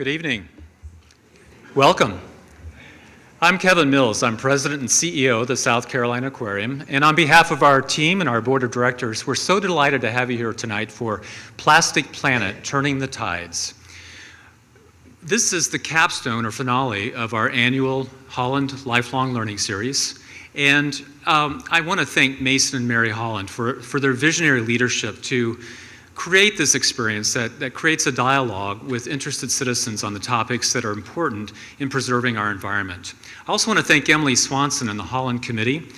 Good evening. Welcome. I'm Kevin Mills. I'm President and CEO of the South Carolina Aquarium. And on behalf of our team and our board of directors, we're so delighted to have you here tonight for Plastic Planet, Turning the Tides. This is the capstone or finale of our annual Holland Lifelong Learning Series. And I want to thank Mason and Mary Holland for their visionary leadership to create this experience that creates a dialogue with interested citizens on the topics that are important in preserving our environment. I also want to thank Emily Swanson and the Holland Committee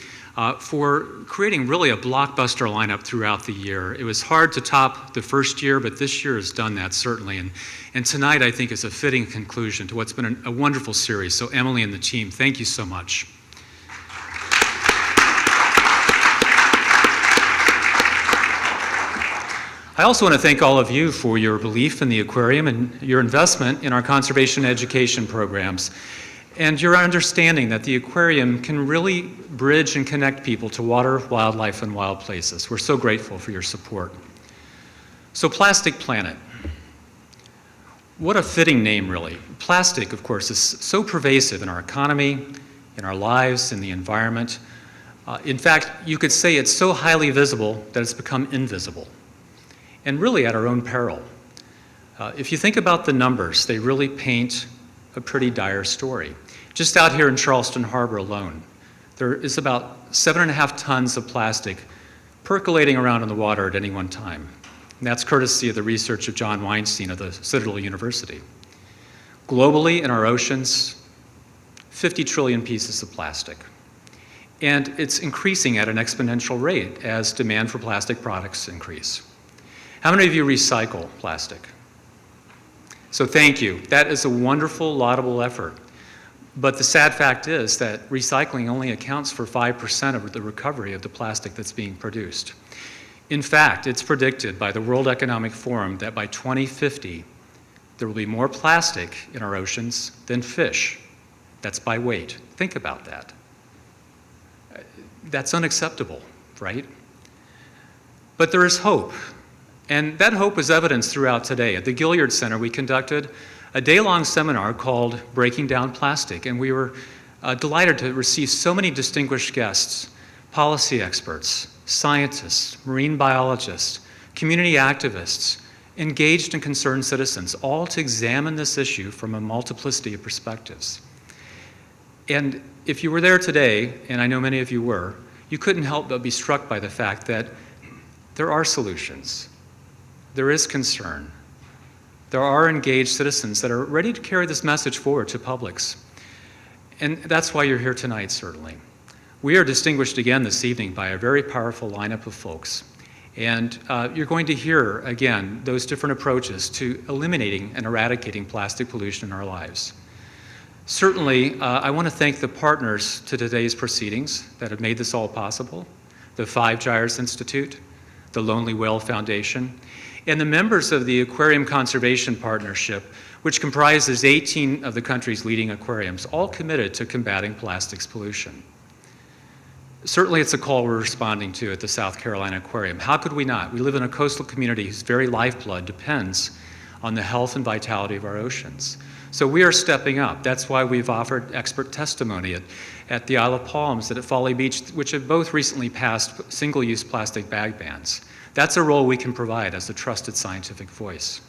for creating really a blockbuster lineup throughout the year. It was hard to top the first year, but this year has done that certainly. And tonight I think is a fitting conclusion to what's been a wonderful series. So Emily and the team, thank you so much. I also want to thank all of you for your belief in the aquarium and your investment in our conservation education programs and your understanding that the aquarium can really bridge and connect people to water, wildlife, and wild places. We're so grateful for your support. So Plastic Planet. What a fitting name, really. Plastic, of course, is so pervasive in our economy, in our lives, in the environment. In fact, you could say it's so highly visible that it's become invisible. And really at our own peril. If you think about the numbers, they really paint a pretty dire story. Just out here in Charleston Harbor alone, there is about 7.5 tons of plastic percolating around in the water at any one time. And that's courtesy of the research of John Weinstein of the Citadel University. Globally, in our oceans, 50 trillion pieces of plastic. And it's increasing at an exponential rate as demand for plastic products increase. How many of you recycle plastic? So thank you. That is a wonderful, laudable effort. But the sad fact is that recycling only accounts for 5% of the recovery of the plastic that's being produced. In fact, it's predicted by the World Economic Forum that by 2050, there will be more plastic in our oceans than fish. That's by weight. Think about that. That's unacceptable, right? But there is hope. And that hope was evidenced throughout today. At the Gilliard Center, we conducted a day-long seminar called Breaking Down Plastic, and we were delighted to receive so many distinguished guests, policy experts, scientists, marine biologists, community activists, engaged and concerned citizens, all to examine this issue from a multiplicity of perspectives. And if you were there today, and I know many of you were, you couldn't help but be struck by the fact that there are solutions. There is concern. There are engaged citizens that are ready to carry this message forward to publics. And that's why you're here tonight, certainly. We are distinguished again this evening by a very powerful lineup of folks. And you're going to hear, again, those different approaches to eliminating and eradicating plastic pollution in our lives. Certainly, I want to thank the partners to today's proceedings that have made this all possible, the Five Gyres Institute, the Lonely Whale Foundation, and the members of the Aquarium Conservation Partnership, which comprises 18 of the country's leading aquariums, all committed to combating plastics pollution. Certainly it's a call we're responding to at the South Carolina Aquarium. How could we not? We live in a coastal community whose very lifeblood depends on the health and vitality of our oceans. So we are stepping up. That's why we've offered expert testimony at the Isle of Palms and at Folly Beach, which have both recently passed single-use plastic bag bans. That's a role we can provide as a trusted scientific voice.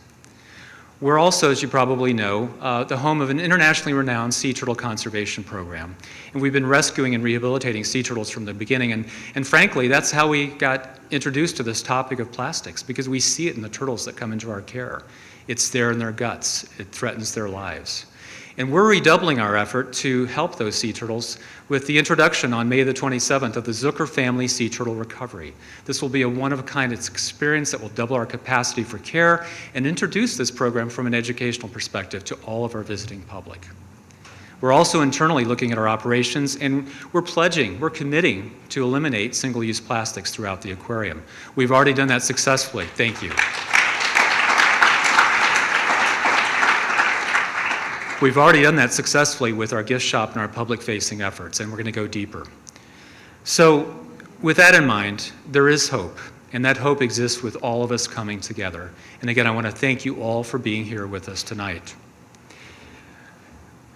We're also, as you probably know, the home of an internationally renowned sea turtle conservation program. And we've been rescuing and rehabilitating sea turtles from the beginning. And frankly, that's how we got introduced to this topic of plastics, because we see it in the turtles that come into our care. It's there in their guts. It threatens their lives. And we're redoubling our effort to help those sea turtles with the introduction on May the 27th of the Zucker Family Sea Turtle Recovery. This will be a one-of-a-kind experience that will double our capacity for care and introduce this program from an educational perspective to all of our visiting public. We're also internally looking at our operations, and we're committing to eliminate single-use plastics throughout the aquarium. We've already done that successfully. Thank you. We've already done that successfully with our gift shop and our public-facing efforts, and we're going to go deeper. So with that in mind, there is hope, and that hope exists with all of us coming together. And again, I want to thank you all for being here with us tonight.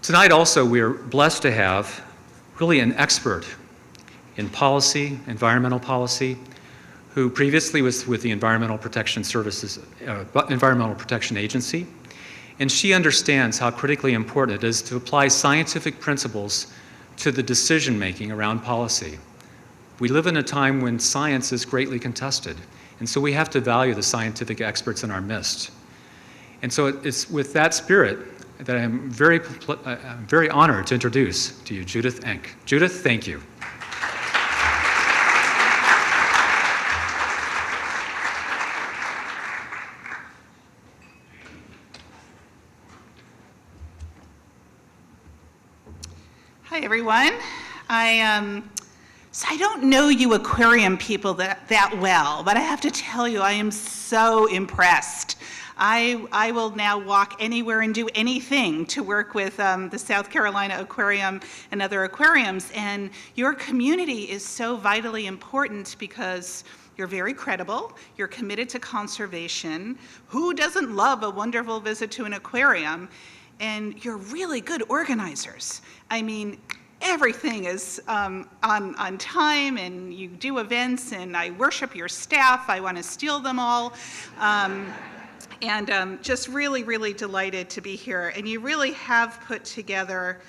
Tonight also we're blessed to have really an expert in policy, environmental policy, who previously was with the Environmental Protection Agency, and she understands how critically important it is to apply scientific principles to the decision-making around policy. We live in a time when science is greatly contested, and so we have to value the scientific experts in our midst. And so it's with that spirit that I'm very honored to introduce to you Judith Enck. Judith, thank you. Hi, everyone. So I don't know you aquarium people that well, but I have to tell you, I am so impressed. I will now walk anywhere and do anything to work with the South Carolina Aquarium and other aquariums, and your community is so vitally important because you're very credible, you're committed to conservation. Who doesn't love a wonderful visit to an aquarium? And you're really good organizers. I mean, everything is on time, and you do events, and I worship your staff. I want to steal them all. Just really, really delighted to be here. And you really have put together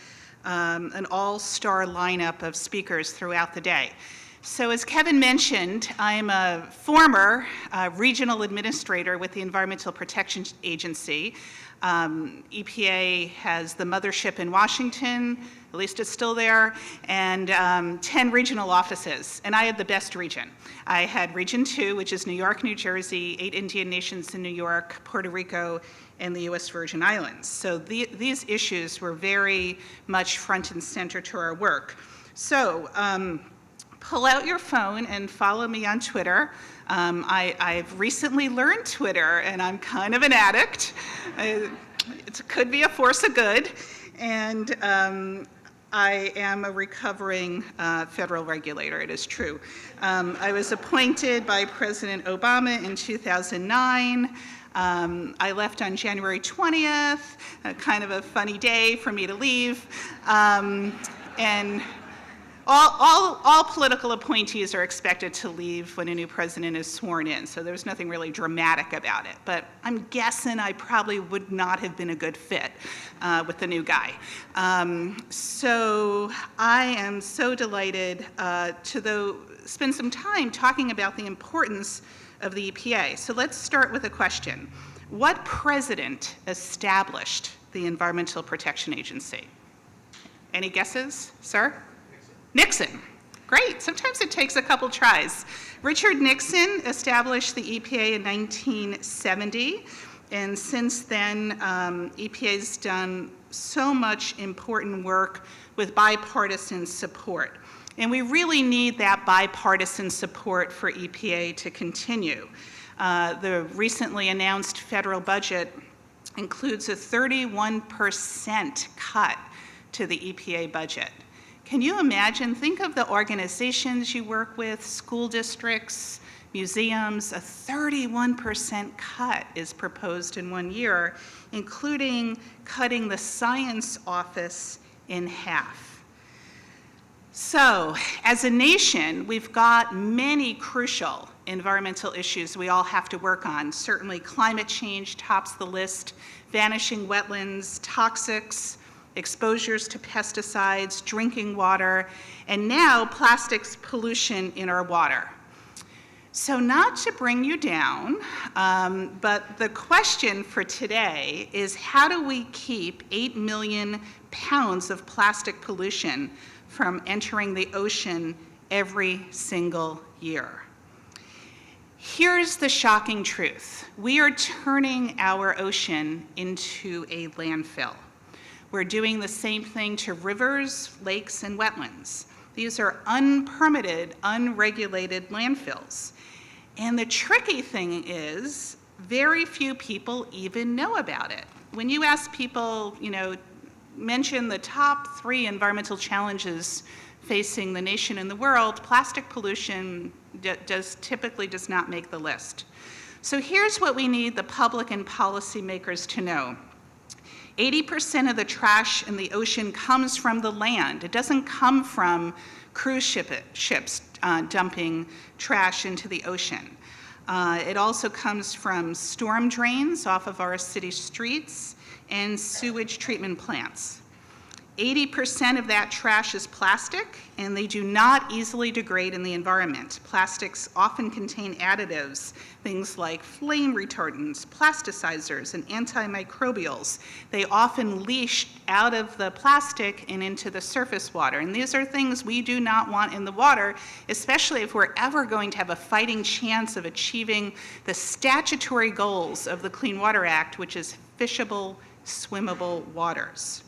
an all-star lineup of speakers throughout the day. So as Kevin mentioned, I'm a former regional administrator with the Environmental Protection Agency. EPA has the mothership in Washington, at least it's still there, and 10 regional offices, and I had the best region. I had Region 2, which is New York, New Jersey, 8 Indian nations in New York, Puerto Rico, and the US Virgin Islands. So these issues were very much front and center to our work. So pull out your phone and follow me on Twitter. I've recently learned Twitter, and I'm kind of an addict. It could be a force of good, and I am a recovering federal regulator, it is true. I was appointed by President Obama in 2009. I left on January 20th, kind of a funny day for me to leave. And all political appointees are expected to leave when a new president is sworn in, so there's nothing really dramatic about it. But I'm guessing I probably would not have been a good fit with the new guy. So I am so delighted to spend some time talking about the importance of the EPA. So let's start with a question. What president established the Environmental Protection Agency? Any guesses, sir? Nixon. Great. Sometimes it takes a couple tries. Richard Nixon established the EPA in 1970, and since then, EPA's done so much important work with bipartisan support. And we really need that bipartisan support for EPA to continue. The recently announced federal budget includes a 31% cut to the EPA budget. Can you imagine? Think of the organizations you work with, school districts, museums. A 31% cut is proposed in 1 year, including cutting the science office in half. So, as a nation, we've got many crucial environmental issues we all have to work on. Certainly climate change tops the list, vanishing wetlands, toxics, exposures to pesticides, drinking water, and now plastics pollution in our water. So not to bring you down, but the question for today is how do we keep 8 million pounds of plastic pollution from entering the ocean every single year? Here's the shocking truth. We are turning our ocean into a landfill. We're doing the same thing to rivers, lakes, and wetlands. These are unpermitted, unregulated landfills. And the tricky thing is, very few people even know about it. When you ask people, mention the top 3 environmental challenges facing the nation and the world, plastic pollution typically does not make the list. So here's what we need the public and policymakers to know. 80% of the trash in the ocean comes from the land. It doesn't come from cruise ships dumping trash into the ocean. It also comes from storm drains off of our city streets and sewage treatment plants. 80% of that trash is plastic, and they do not easily degrade in the environment. Plastics often contain additives, things like flame retardants, plasticizers, and antimicrobials. They often leach out of the plastic and into the surface water, and these are things we do not want in the water, especially if we're ever going to have a fighting chance of achieving the statutory goals of the Clean Water Act, which is fishable, swimmable waters.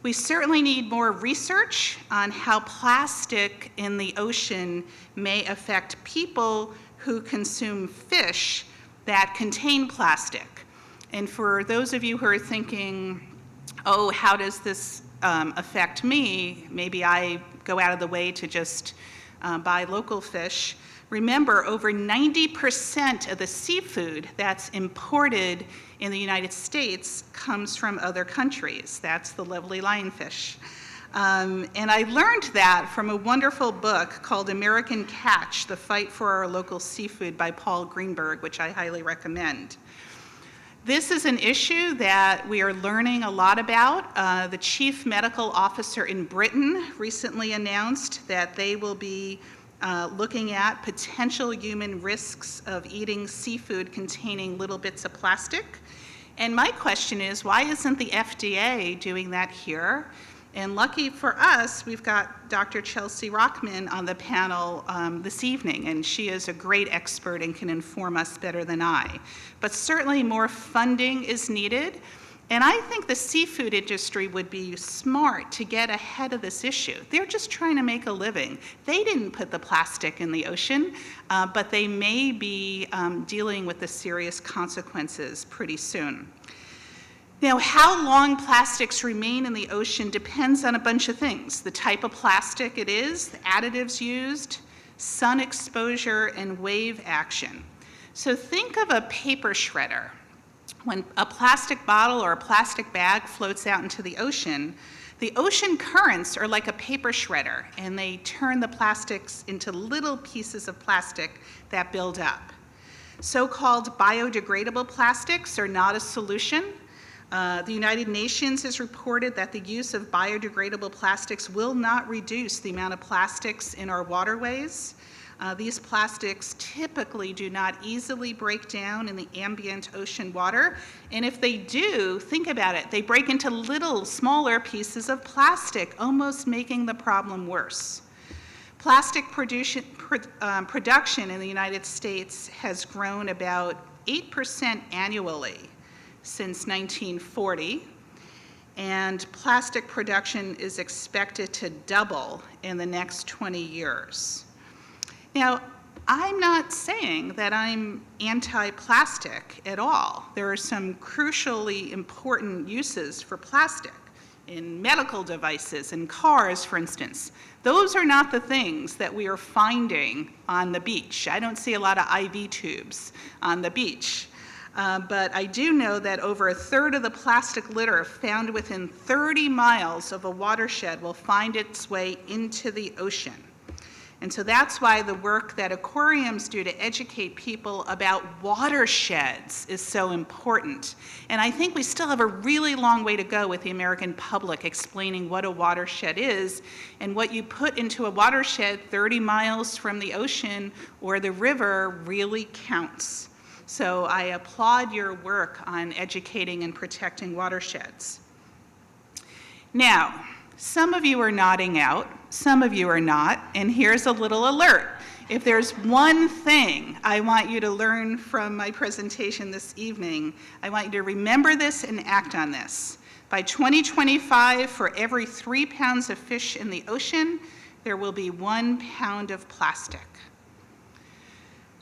We certainly need more research on how plastic in the ocean may affect people who consume fish that contain plastic. And for those of you who are thinking, oh, how does this affect me? Maybe I go out of the way to just buy local fish. Remember, over 90% of the seafood that's imported in the United States comes from other countries. That's the lovely lionfish. And I learned that from a wonderful book called American Catch, The Fight for Our Local Seafood by Paul Greenberg, which I highly recommend. This is an issue that we are learning a lot about. The chief medical officer in Britain recently announced that they will be looking at potential human risks of eating seafood containing little bits of plastic. And my question is, why isn't the FDA doing that here? And lucky for us, we've got Dr. Chelsea Rockman on the panel this evening, and she is a great expert and can inform us better than I. But certainly more funding is needed. And I think the seafood industry would be smart to get ahead of this issue. They're just trying to make a living. They didn't put the plastic in the ocean, but they may be dealing with the serious consequences pretty soon. Now, how long plastics remain in the ocean depends on a bunch of things: the type of plastic it is, the additives used, sun exposure, and wave action. So think of a paper shredder. When a plastic bottle or a plastic bag floats out into the ocean currents are like a paper shredder, and they turn the plastics into little pieces of plastic that build up. So-called biodegradable plastics are not a solution. The United Nations has reported that the use of biodegradable plastics will not reduce the amount of plastics in our waterways. These plastics typically do not easily break down in the ambient ocean water, and if they do, think about it, they break into little, smaller pieces of plastic, almost making the problem worse. Plastic production in the United States has grown about 8% annually since 1940, and plastic production is expected to double in the next 20 years. Now, I'm not saying that I'm anti-plastic at all. There are some crucially important uses for plastic in medical devices, in cars, for instance. Those are not the things that we are finding on the beach. I don't see a lot of IV tubes on the beach. But I do know that over a third of the plastic litter found within 30 miles of a watershed will find its way into the ocean. And so that's why the work that aquariums do to educate people about watersheds is so important. And I think we still have a really long way to go with the American public explaining what a watershed is, and what you put into a watershed 30 miles from the ocean or the river really counts. So I applaud your work on educating and protecting watersheds. Now, some of you are nodding out, some of you are not, and here's a little alert. If there's one thing I want you to learn from my presentation this evening, I want you to remember this and act on this. By 2025, for every 3 pounds of fish in the ocean, there will be 1 pound of plastic.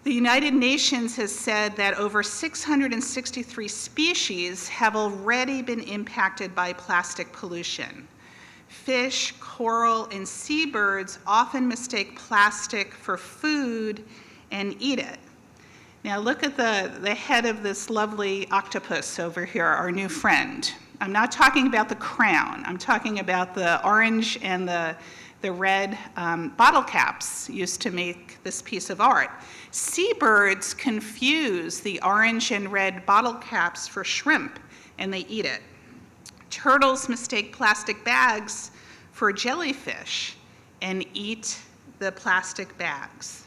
The United Nations has said that over 663 species have already been impacted by plastic pollution. Fish, coral, and seabirds often mistake plastic for food and eat it. Now look at the head of this lovely octopus over here, our new friend. I'm not talking about the crown. I'm talking about the orange and the red bottle caps used to make this piece of art. Seabirds confuse the orange and red bottle caps for shrimp, and they eat it. Turtles mistake plastic bags for jellyfish and eat the plastic bags.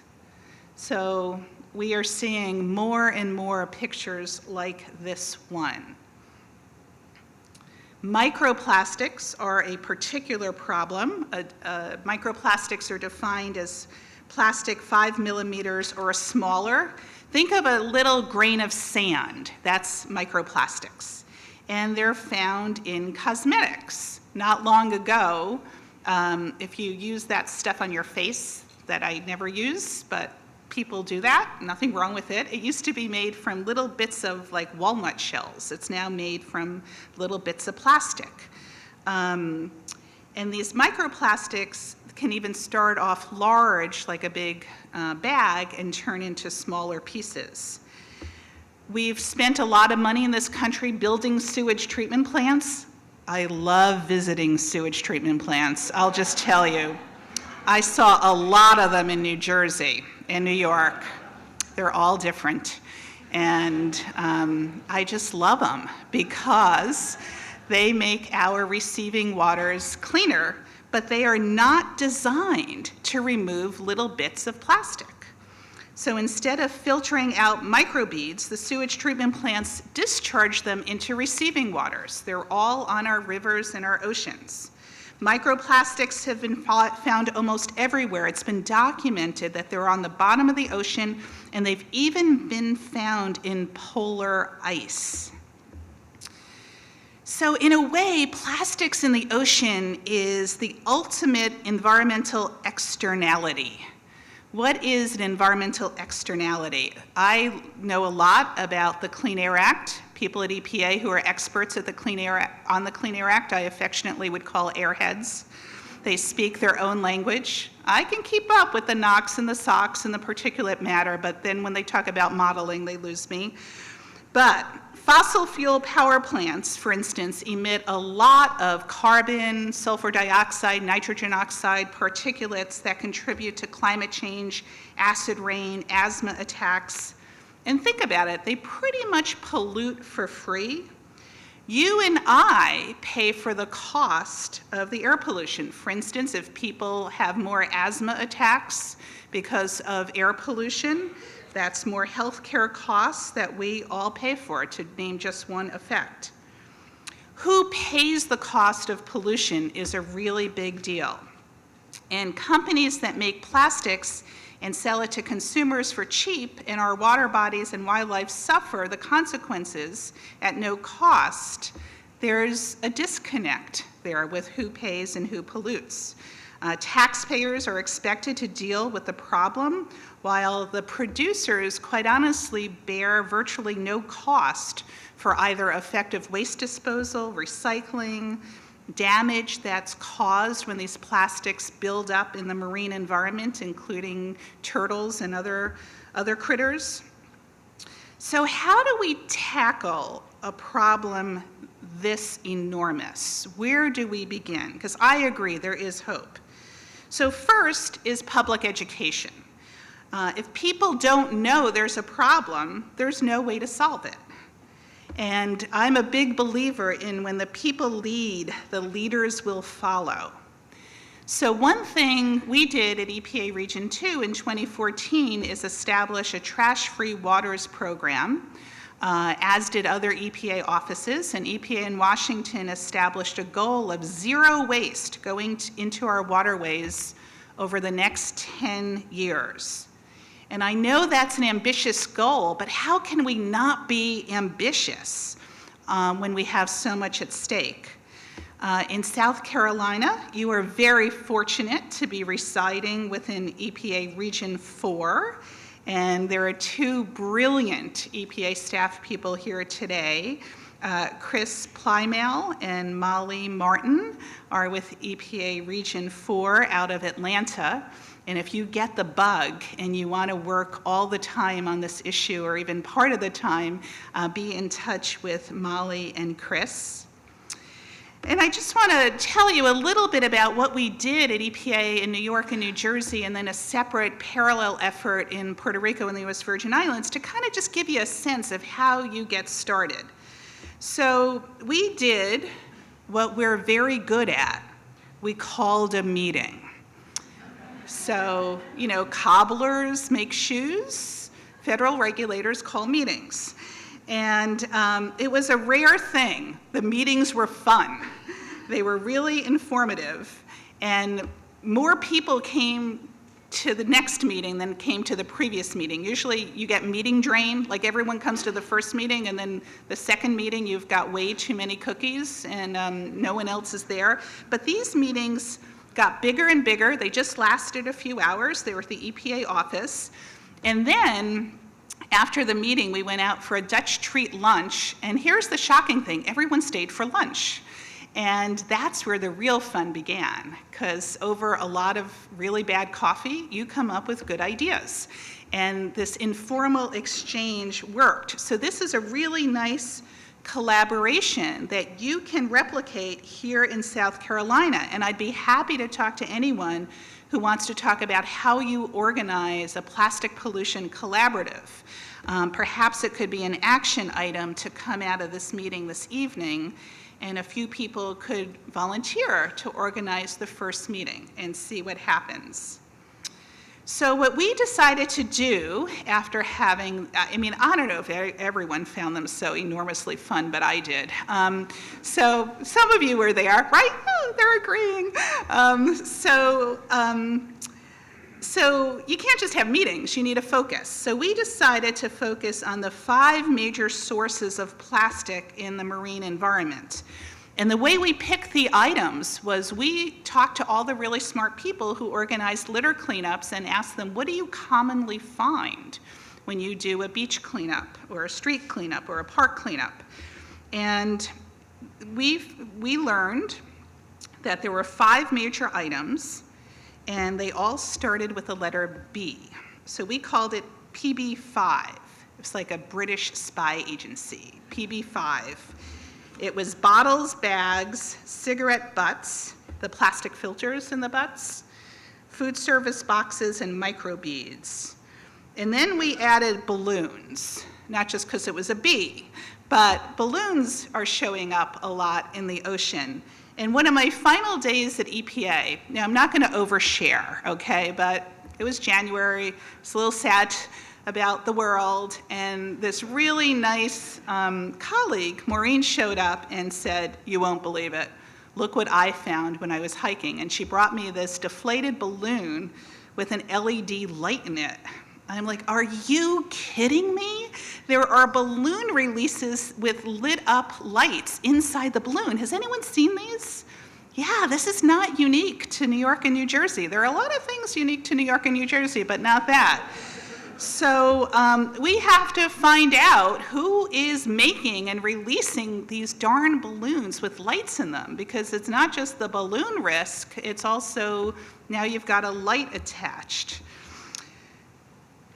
So we are seeing more and more pictures like this one. Microplastics are a particular problem. Microplastics are defined as plastic 5 millimeters or smaller. Think of a little grain of sand. That's microplastics. And they're found in cosmetics. Not long ago, if you use that stuff on your face that I never use, but people do that, nothing wrong with it. It used to be made from little bits of like walnut shells. It's now made from little bits of plastic. And these microplastics can even start off large, like a big bag, and turn into smaller pieces. We've spent a lot of money in this country building sewage treatment plants. I love visiting sewage treatment plants, I'll just tell you. I saw a lot of them in New Jersey, in New York. They're all different. And I just love them because they make our receiving waters cleaner, but they are not designed to remove little bits of plastic. So instead of filtering out microbeads, the sewage treatment plants discharge them into receiving waters. They're all on our rivers and our oceans. Microplastics have been found almost everywhere. It's been documented that they're on the bottom of the ocean, and they've even been found in polar ice. So in a way, plastics in the ocean is the ultimate environmental externality. What is an environmental externality? I know a lot about the Clean Air Act. People at EPA who are experts at the Clean Air Act, I affectionately would call airheads. They speak their own language. I can keep up with the NOx and the SOx and the particulate matter, but then when they talk about modeling, they lose me. But fossil fuel power plants, for instance, emit a lot of carbon, sulfur dioxide, nitrogen oxide, particulates that contribute to climate change, acid rain, asthma attacks. And think about it, they pretty much pollute for free. You and I pay for the cost of the air pollution. For instance, if people have more asthma attacks because of air pollution, that's more healthcare costs that we all pay for, to name just one effect. Who pays the cost of pollution is a really big deal. And companies that make plastics and sell it to consumers for cheap, and our water bodies and wildlife suffer the consequences at no cost. There's a disconnect there with who pays and who pollutes. Taxpayers are expected to deal with the problem, while the producers, quite honestly, bear virtually no cost for either effective waste disposal, recycling, damage that's caused when these plastics build up in the marine environment, including turtles and other critters. So how do we tackle a problem this enormous? Where do we begin? Because I agree, there is hope. So first is public education. If people don't know there's a problem, there's no way to solve it. And I'm a big believer in when the people lead, the leaders will follow. So one thing we did at EPA Region 2 in 2014 is establish a trash-free waters program, as did other EPA offices, and EPA in Washington established a goal of zero waste going into our waterways over the next 10 years. And I know that's an ambitious goal, but how can we not be ambitious when we have so much at stake? In South Carolina, you are very fortunate to be residing within EPA Region 4, and there are two brilliant EPA staff people here today. Chris Plymale and Molly Martin are with EPA Region 4 out of Atlanta. And if you get the bug and you want to work all the time on this issue, or even part of the time, be in touch with Molly and Chris. And I just want to tell you a little bit about what we did at EPA in New York and New Jersey, and then a separate parallel effort in Puerto Rico and the U.S. Virgin Islands to kind of just give you a sense of how you get started. So we did what we're very good at. We called a meeting. So, cobblers make shoes, federal regulators call meetings. And it was a rare thing. The meetings were fun. They were really informative. And more people came to the next meeting than came to the previous meeting. Usually you get meeting drain, like everyone comes to the first meeting, and then the second meeting you've got way too many cookies and no one else is there. But these meetings got bigger and bigger. They just lasted a few hours. They were at the EPA office. And then after the meeting, we went out for a Dutch treat lunch, and here's the shocking thing, everyone stayed for lunch. And that's where the real fun began, because over a lot of really bad coffee, you come up with good ideas. And this informal exchange worked. So this is a really nice collaboration that you can replicate here in South Carolina. And I'd be happy to talk to anyone who wants to talk about how you organize a plastic pollution collaborative. Perhaps it could be an action item to come out of this meeting this evening, and a few people could volunteer to organize the first meeting and see what happens. So what we decided to do after having, I don't know if everyone found them so enormously fun, but I did. So some of you were there, right? Oh, they're agreeing. So you can't just have meetings, you need a focus. So we decided to focus on the 5 major sources of plastic in the marine environment. And the way we picked the items was we talked to all the really smart people who organized litter cleanups and asked them, what do you commonly find when you do a beach cleanup or a street cleanup or a park cleanup? And we learned that there were 5 major items, and they all started with the letter B. So we called it PB5. It's like a British spy agency, PB5. It was bottles, bags, cigarette butts, the plastic filters in the butts, food service boxes, and microbeads. And then we added balloons, not just because it was a B, but balloons are showing up a lot in the ocean. And one of my final days at EPA, now I'm not going to overshare, okay, but it was January, it's a little sad about the world, and this really nice colleague, Maureen, showed up and said, you won't believe it. Look what I found when I was hiking. And she brought me this deflated balloon with an LED light in it. I'm like, are you kidding me? There are balloon releases with lit up lights inside the balloon. Has anyone seen these? Yeah, this is not unique to New York and New Jersey. There are a lot of things unique to New York and New Jersey, but not that. So we have to find out who is making and releasing these darn balloons with lights in them, because it's not just the balloon risk, it's also now you've got a light attached.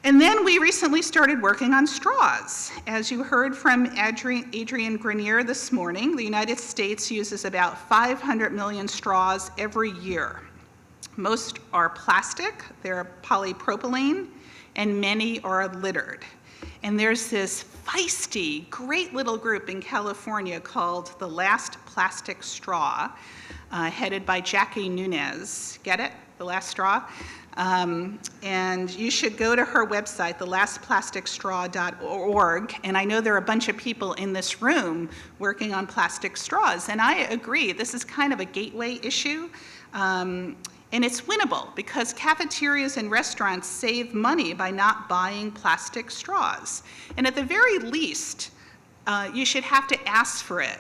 And then we recently started working on straws. As you heard from Adrian Grenier this morning, the United States uses about 500 million straws every year. Most are plastic, they're polypropylene, and many are littered. And there's this feisty, great little group in California called The Last Plastic Straw, headed by Jackie Nunez. Get it? The Last Straw? And you should go to her website, thelastplasticstraw.org, and I know there are a bunch of people in this room working on plastic straws, and I agree, this is kind of a gateway issue. And it's winnable because cafeterias and restaurants save money by not buying plastic straws. And at the very least, you should have to ask for it.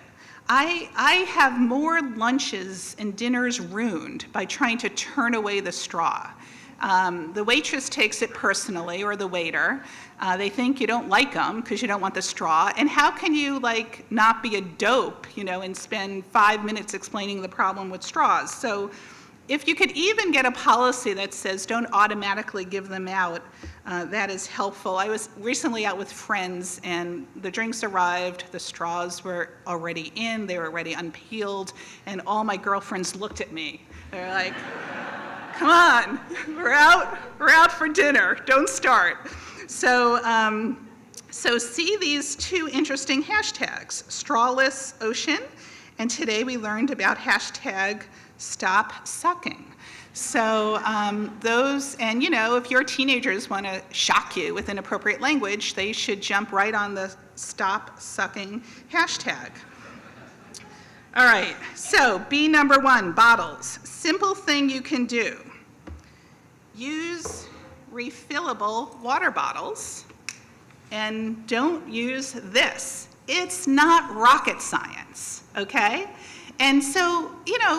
I have more lunches and dinners ruined by trying to turn away the straw. The waitress takes it personally, or the waiter. They think you don't like them because you don't want the straw. And how can you not be a dope, and spend 5 minutes explaining the problem with straws? So If you could even get a policy that says don't automatically give them out, that is helpful. I was recently out with friends, and the drinks arrived, the straws were already in, they were already unpeeled, and all my girlfriends looked at me. They're like, come on, we're out for dinner, don't start. So see these two interesting hashtags, strawless ocean, and today we learned about hashtag stop sucking. So those, and if your teenagers want to shock you with inappropriate language, they should jump right on the stop sucking hashtag. All right, so B number 1, bottles. Simple thing you can do. Use refillable water bottles and don't use this. It's not rocket science, okay? And so,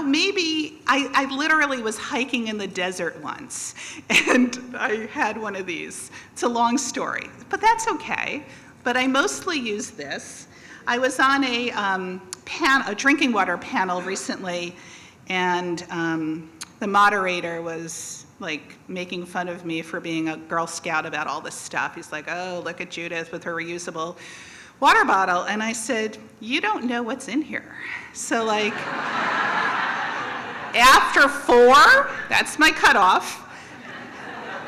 maybe I literally was hiking in the desert once, and I had one of these. It's a long story, but that's okay. But I mostly use this. I was on a drinking water panel recently, and the moderator was making fun of me for being a Girl Scout about all this stuff. He's like, oh, look at Judith with her reusable water bottle. And I said, you don't know what's in here. So after 4, that's my cutoff.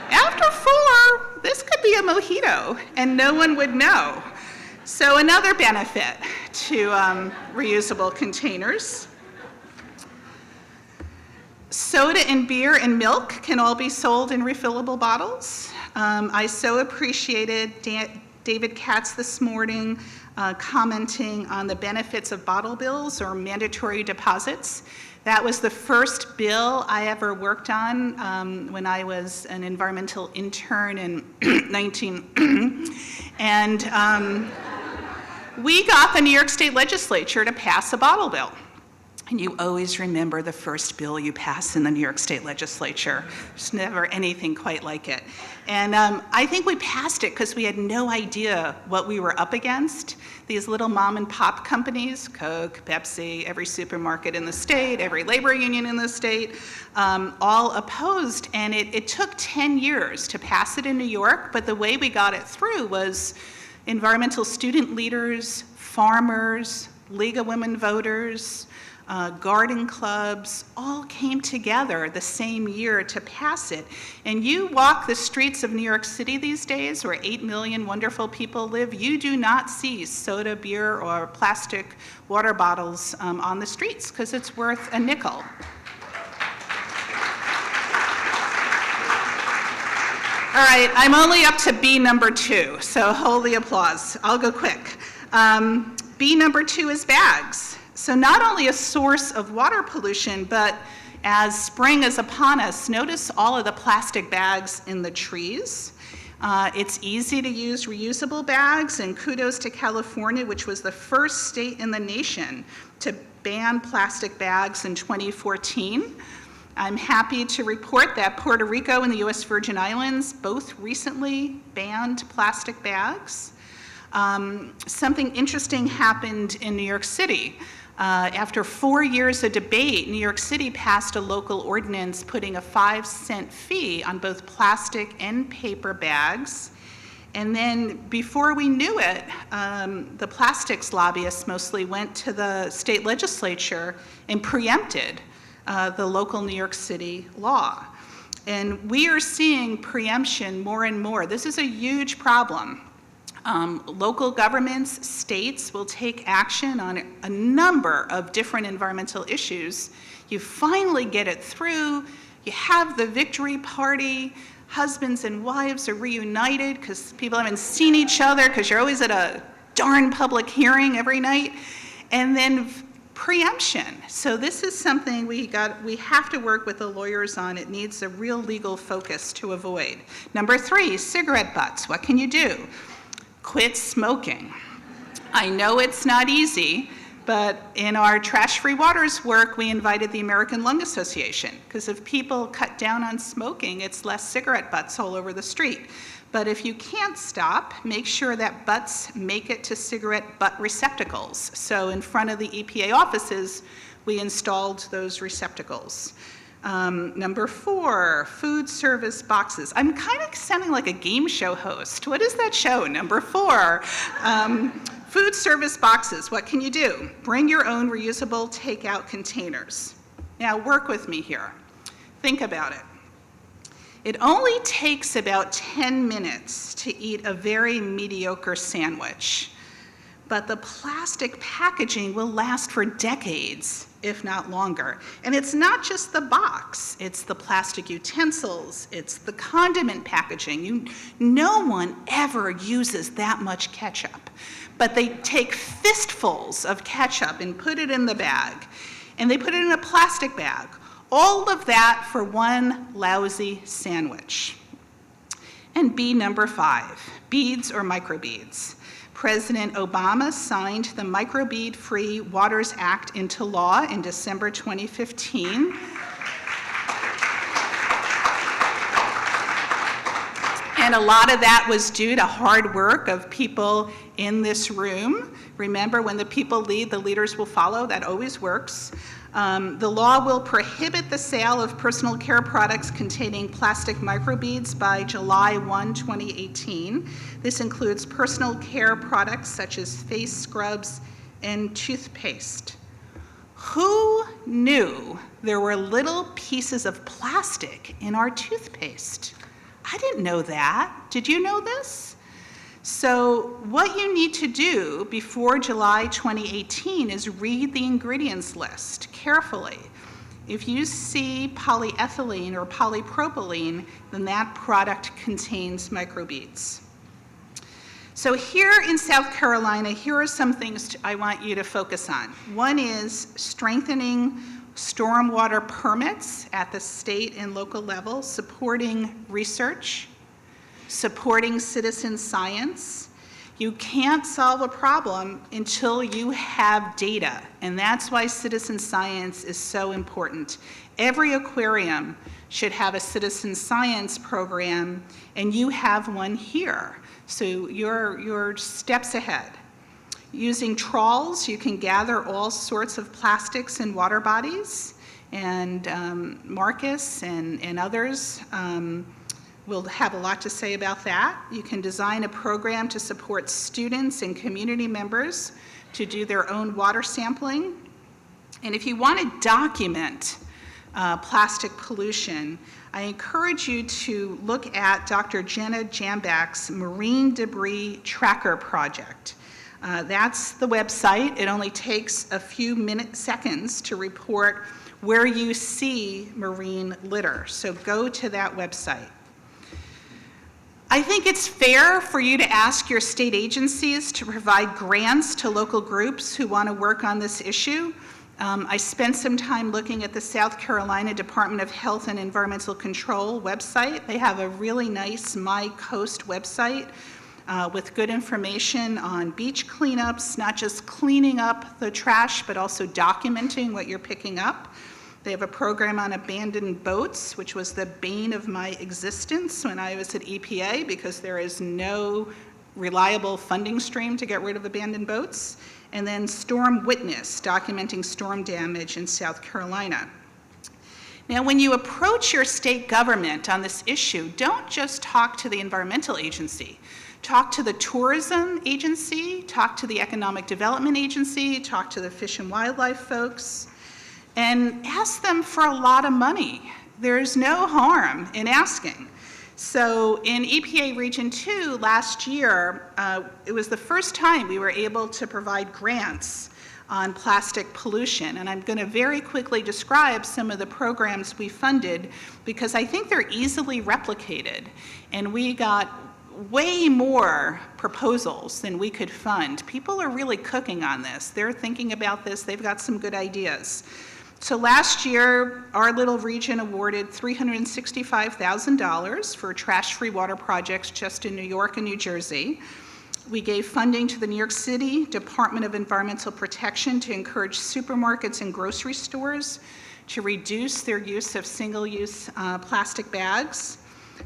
After 4, this could be a mojito and no one would know. So another benefit to reusable containers. Soda and beer and milk can all be sold in refillable bottles. I so appreciated David Katz this morning commenting on the benefits of bottle bills or mandatory deposits. That was the first bill I ever worked on when I was an environmental intern in and we got the New York State Legislature to pass a bottle bill. And you always remember the first bill you pass in the New York State Legislature. There's never anything quite like it. And I think we passed it because we had no idea what we were up against. These little mom and pop companies, Coke, Pepsi, every supermarket in the state, every labor union in the state, all opposed. And it took 10 years to pass it in New York, but the way we got it through was environmental student leaders, farmers, League of Women Voters, garden clubs, all came together the same year to pass it. And you walk the streets of New York City these days, where 8 million wonderful people live, you do not see soda, beer, or plastic water bottles on the streets, because it's worth a nickel. All right, I'm only up to B number 2, so hold the applause. I'll go quick. B number 2 is bags. So not only a source of water pollution, but as spring is upon us, notice all of the plastic bags in the trees. It's easy to use reusable bags, and kudos to California, which was the first state in the nation to ban plastic bags in 2014. I'm happy to report that Puerto Rico and the US Virgin Islands both recently banned plastic bags. Something interesting happened in New York City. After 4 years of debate, New York City passed a local ordinance putting a 5-cent fee on both plastic and paper bags. And then before we knew it, the plastics lobbyists mostly went to the state legislature and preempted the local New York City law. And we are seeing preemption more and more. This is a huge problem. Local governments, states will take action on a number of different environmental issues. You finally get it through, you have the victory party, husbands and wives are reunited because people haven't seen each other because you're always at a darn public hearing every night, and then preemption. So this is something we have to work with the lawyers on. It needs a real legal focus to avoid. Number 3, cigarette butts. What can you do? Quit smoking. I know it's not easy, but in our Trash-Free Waters work, we invited the American Lung Association, because if people cut down on smoking, it's less cigarette butts all over the street. But if you can't stop, make sure that butts make it to cigarette butt receptacles. So in front of the EPA offices, we installed those receptacles. Number 4, Foodservice Boxes. I'm kind of sounding like a game show host. What is that show? Number 4, Foodservice Boxes. What can you do? Bring your own reusable takeout containers. Now work with me here. Think about it. It only takes about 10 minutes to eat a very mediocre sandwich, but the plastic packaging will last for decades, if not longer. And it's not just the box, it's the plastic utensils, it's the condiment packaging. No one ever uses that much ketchup, but they take fistfuls of ketchup and put it in the bag, and they put it in a plastic bag. All of that for one lousy sandwich. And B, number 5, beads or microbeads. President Obama signed the Microbead-Free Waters Act into law in December 2015. And a lot of that was due to hard work of people in this room. Remember, when the people lead, the leaders will follow. That always works. The law will prohibit the sale of personal care products containing plastic microbeads by July 1, 2018. This includes personal care products such as face scrubs and toothpaste. Who knew there were little pieces of plastic in our toothpaste? I didn't know that. Did you know this? So what you need to do before July 2018 is read the ingredients list carefully. If you see polyethylene or polypropylene, then that product contains microbeads. So here in South Carolina, here are some things I want you to focus on. One is strengthening stormwater permits at the state and local level, supporting research, supporting citizen science. You can't solve a problem until you have data, and that's why citizen science is so important. Every aquarium should have a citizen science program, and you have one here. So you're steps ahead. Using trawls, you can gather all sorts of plastics in water bodies, and Marcus and others we'll have a lot to say about that. You can design a program to support students and community members to do their own water sampling. And if you want to document plastic pollution, I encourage you to look at Dr. Jenna Jambak's Marine Debris Tracker Project. That's the website. It only takes a few seconds to report where you see marine litter. So go to that website. I think it's fair for you to ask your state agencies to provide grants to local groups who want to work on this issue. I spent some time looking at the South Carolina Department of Health and Environmental Control website. They have a really nice My Coast website with good information on beach cleanups, not just cleaning up the trash, but also documenting what you're picking up. They have a program on abandoned boats, which was the bane of my existence when I was at EPA, because there is no reliable funding stream to get rid of abandoned boats. And then Storm Witness, documenting storm damage in South Carolina. Now, when you approach your state government on this issue, don't just talk to the environmental agency. Talk to the tourism agency, talk to the economic development agency, talk to the fish and wildlife folks, and ask them for a lot of money. There's no harm in asking. So in EPA Region 2 last year, it was the first time we were able to provide grants on plastic pollution. And I'm going to very quickly describe some of the programs we funded, because I think they're easily replicated. And we got way more proposals than we could fund. People are really cooking on this. They're thinking about this. They've got some good ideas. So last year, our little region awarded $365,000 for trash-free water projects just in New York and New Jersey. We gave funding to the New York City Department of Environmental Protection to encourage supermarkets and grocery stores to reduce their use of single-use plastic bags.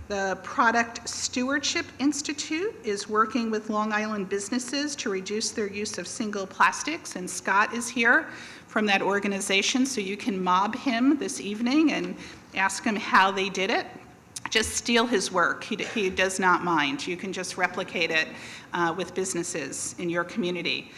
The Product Stewardship Institute is working with Long Island businesses to reduce their use of single plastics, and Scott is here from that organization, so you can mob him this evening and ask him how they did it. Just steal his work. He does not mind. You can just replicate it with businesses in your community.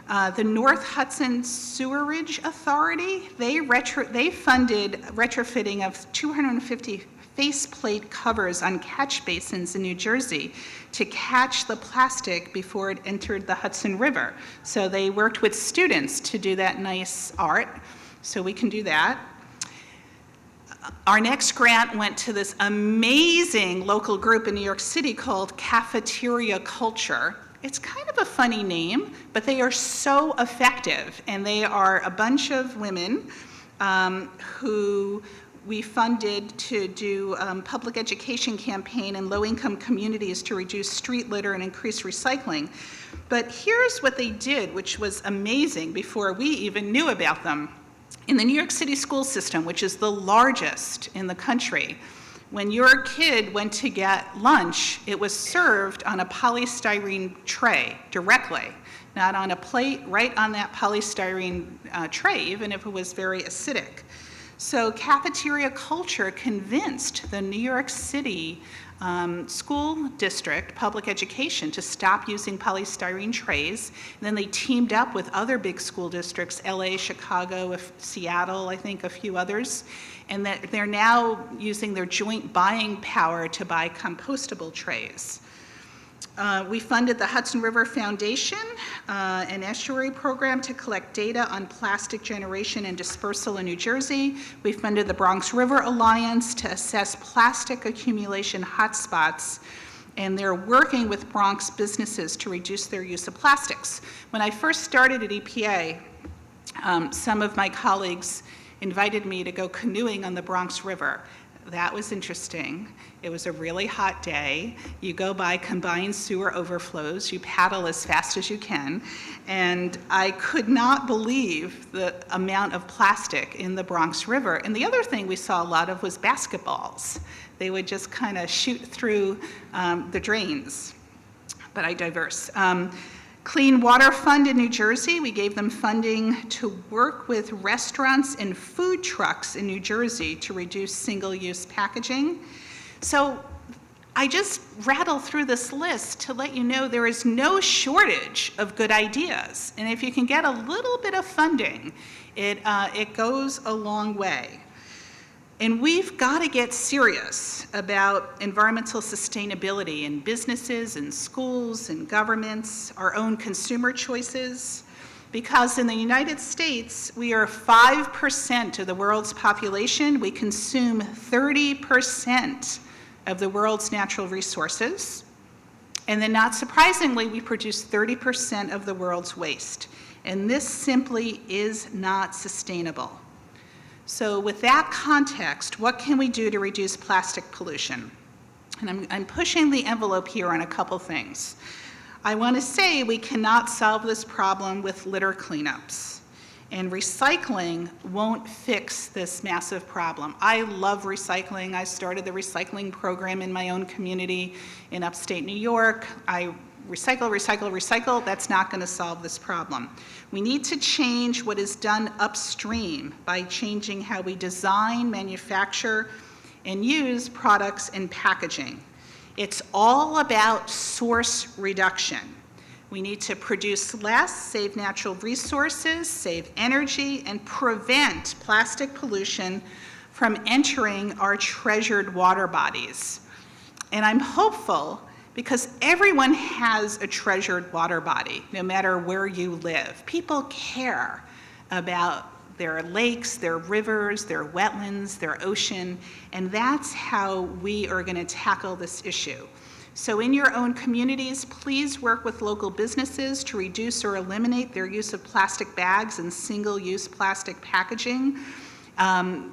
The North Hudson Sewerage Authority, they funded retrofitting of 250 faceplate covers on catch basins in New Jersey to catch the plastic before it entered the Hudson River. So they worked with students to do that nice art, so we can do that. Our next grant went to this amazing local group in New York City called Cafeteria Culture. It's kind of a funny name, but they are so effective, and they are a bunch of women who we funded to do public education campaign in low-income communities to reduce street litter and increase recycling. But here's what they did, which was amazing before we even knew about them. In the New York City school system, which is the largest in the country, when your kid went to get lunch, it was served on a polystyrene tray directly, not on a plate, right on that polystyrene tray, even if it was very acidic. So cafeteria culture convinced the New York City school district, public education, to stop using polystyrene trays. And then they teamed up with other big school districts, LA, Chicago, Seattle, I think a few others, and that they're now using their joint buying power to buy compostable trays. We funded the Hudson River Foundation, an estuary program to collect data on plastic generation and dispersal in New Jersey. We funded the Bronx River Alliance to assess plastic accumulation hotspots, and they're working with Bronx businesses to reduce their use of plastics. When I first started at EPA, some of my colleagues invited me to go canoeing on the Bronx River. That was interesting. It was a really hot day. You go by combined sewer overflows. You paddle as fast as you can. And I could not believe the amount of plastic in the Bronx River. And the other thing we saw a lot of was basketballs. They would just kind of shoot through the drains. But I digress. Clean Water Fund in New Jersey, we gave them funding to work with restaurants and food trucks in New Jersey to reduce single-use packaging. So I just rattle through this list to let you know there is no shortage of good ideas. And if you can get a little bit of funding, it goes a long way. And we've got to get serious about environmental sustainability in businesses and schools and governments, our own consumer choices, because in the United States, we are 5% of the world's population. We consume 30% of the world's natural resources. And then not surprisingly, we produce 30% of the world's waste. And this simply is not sustainable. So with that context, what can we do to reduce plastic pollution? And I'm pushing the envelope here on a couple things. I want to say we cannot solve this problem with litter cleanups. And recycling won't fix this massive problem. I love recycling. I started the recycling program in my own community in upstate New York. I recycle, recycle, recycle. That's not going to solve this problem. We need to change what is done upstream by changing how we design, manufacture, and use products and packaging. It's all about source reduction. We need to produce less, save natural resources, save energy, and prevent plastic pollution from entering our treasured water bodies. And I'm hopeful because everyone has a treasured water body, no matter where you live. People care about their lakes, their rivers, their wetlands, their ocean, and that's how we are going to tackle this issue. So in your own communities, please work with local businesses to reduce or eliminate their use of plastic bags and single-use plastic packaging.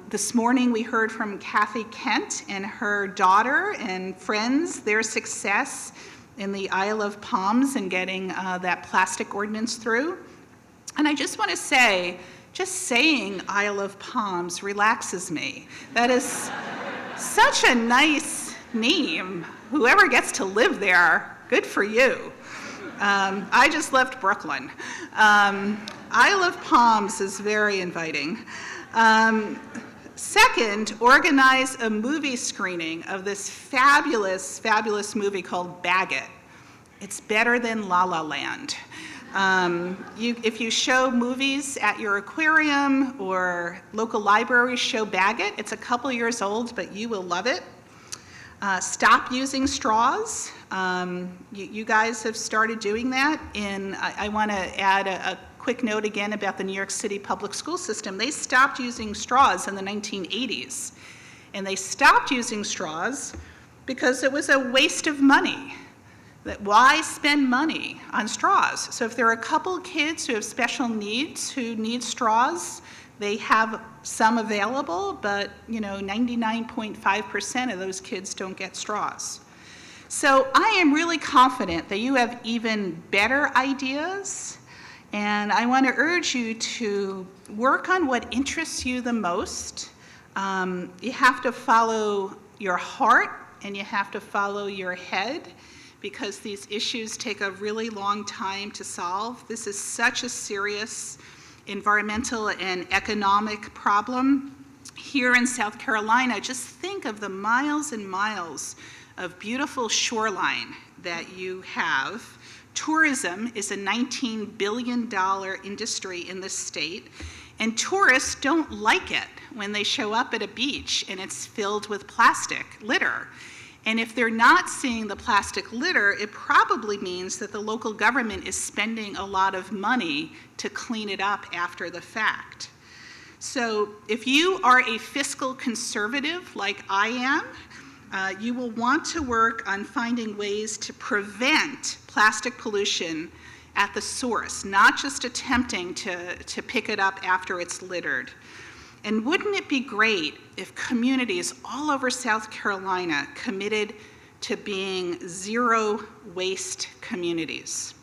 This morning we heard from Kathy Kent and her daughter and friends, their success in the Isle of Palms and getting that plastic ordinance through. And I just want to say, just saying Isle of Palms relaxes me. That is such a nice name. Whoever gets to live there, good for you. I just left Brooklyn. Isle of Palms is very inviting. Second, organize a movie screening of this fabulous, fabulous movie called Bag It. It's better than La La Land. If you show movies at your aquarium or local libraries, show Bag It. It's a couple years old, but you will love it. Stop using straws. You guys have started doing that. And I want to add a quick note again about the New York City public school system. They stopped using straws in the 1980s. And they stopped using straws because it was a waste of money. Why spend money on straws? So if there are a couple kids who have special needs who need straws, they have some available, but 99.5% of those kids don't get straws. So I am really confident that you have even better ideas, and I want to urge you to work on what interests you the most. You have to follow your heart and you have to follow your head, because these issues take a really long time to solve. This is such a serious environmental and economic problem. Here in South Carolina, just think of the miles and miles of beautiful shoreline that you have. Tourism is a $19 billion industry in this state, and tourists don't like it when they show up at a beach and it's filled with plastic litter. And if they're not seeing the plastic litter, it probably means that the local government is spending a lot of money to clean it up after the fact. So if you are a fiscal conservative like I am, you will want to work on finding ways to prevent plastic pollution at the source, not just attempting to pick it up after it's littered. And wouldn't it be great if communities all over South Carolina committed to being zero waste communities?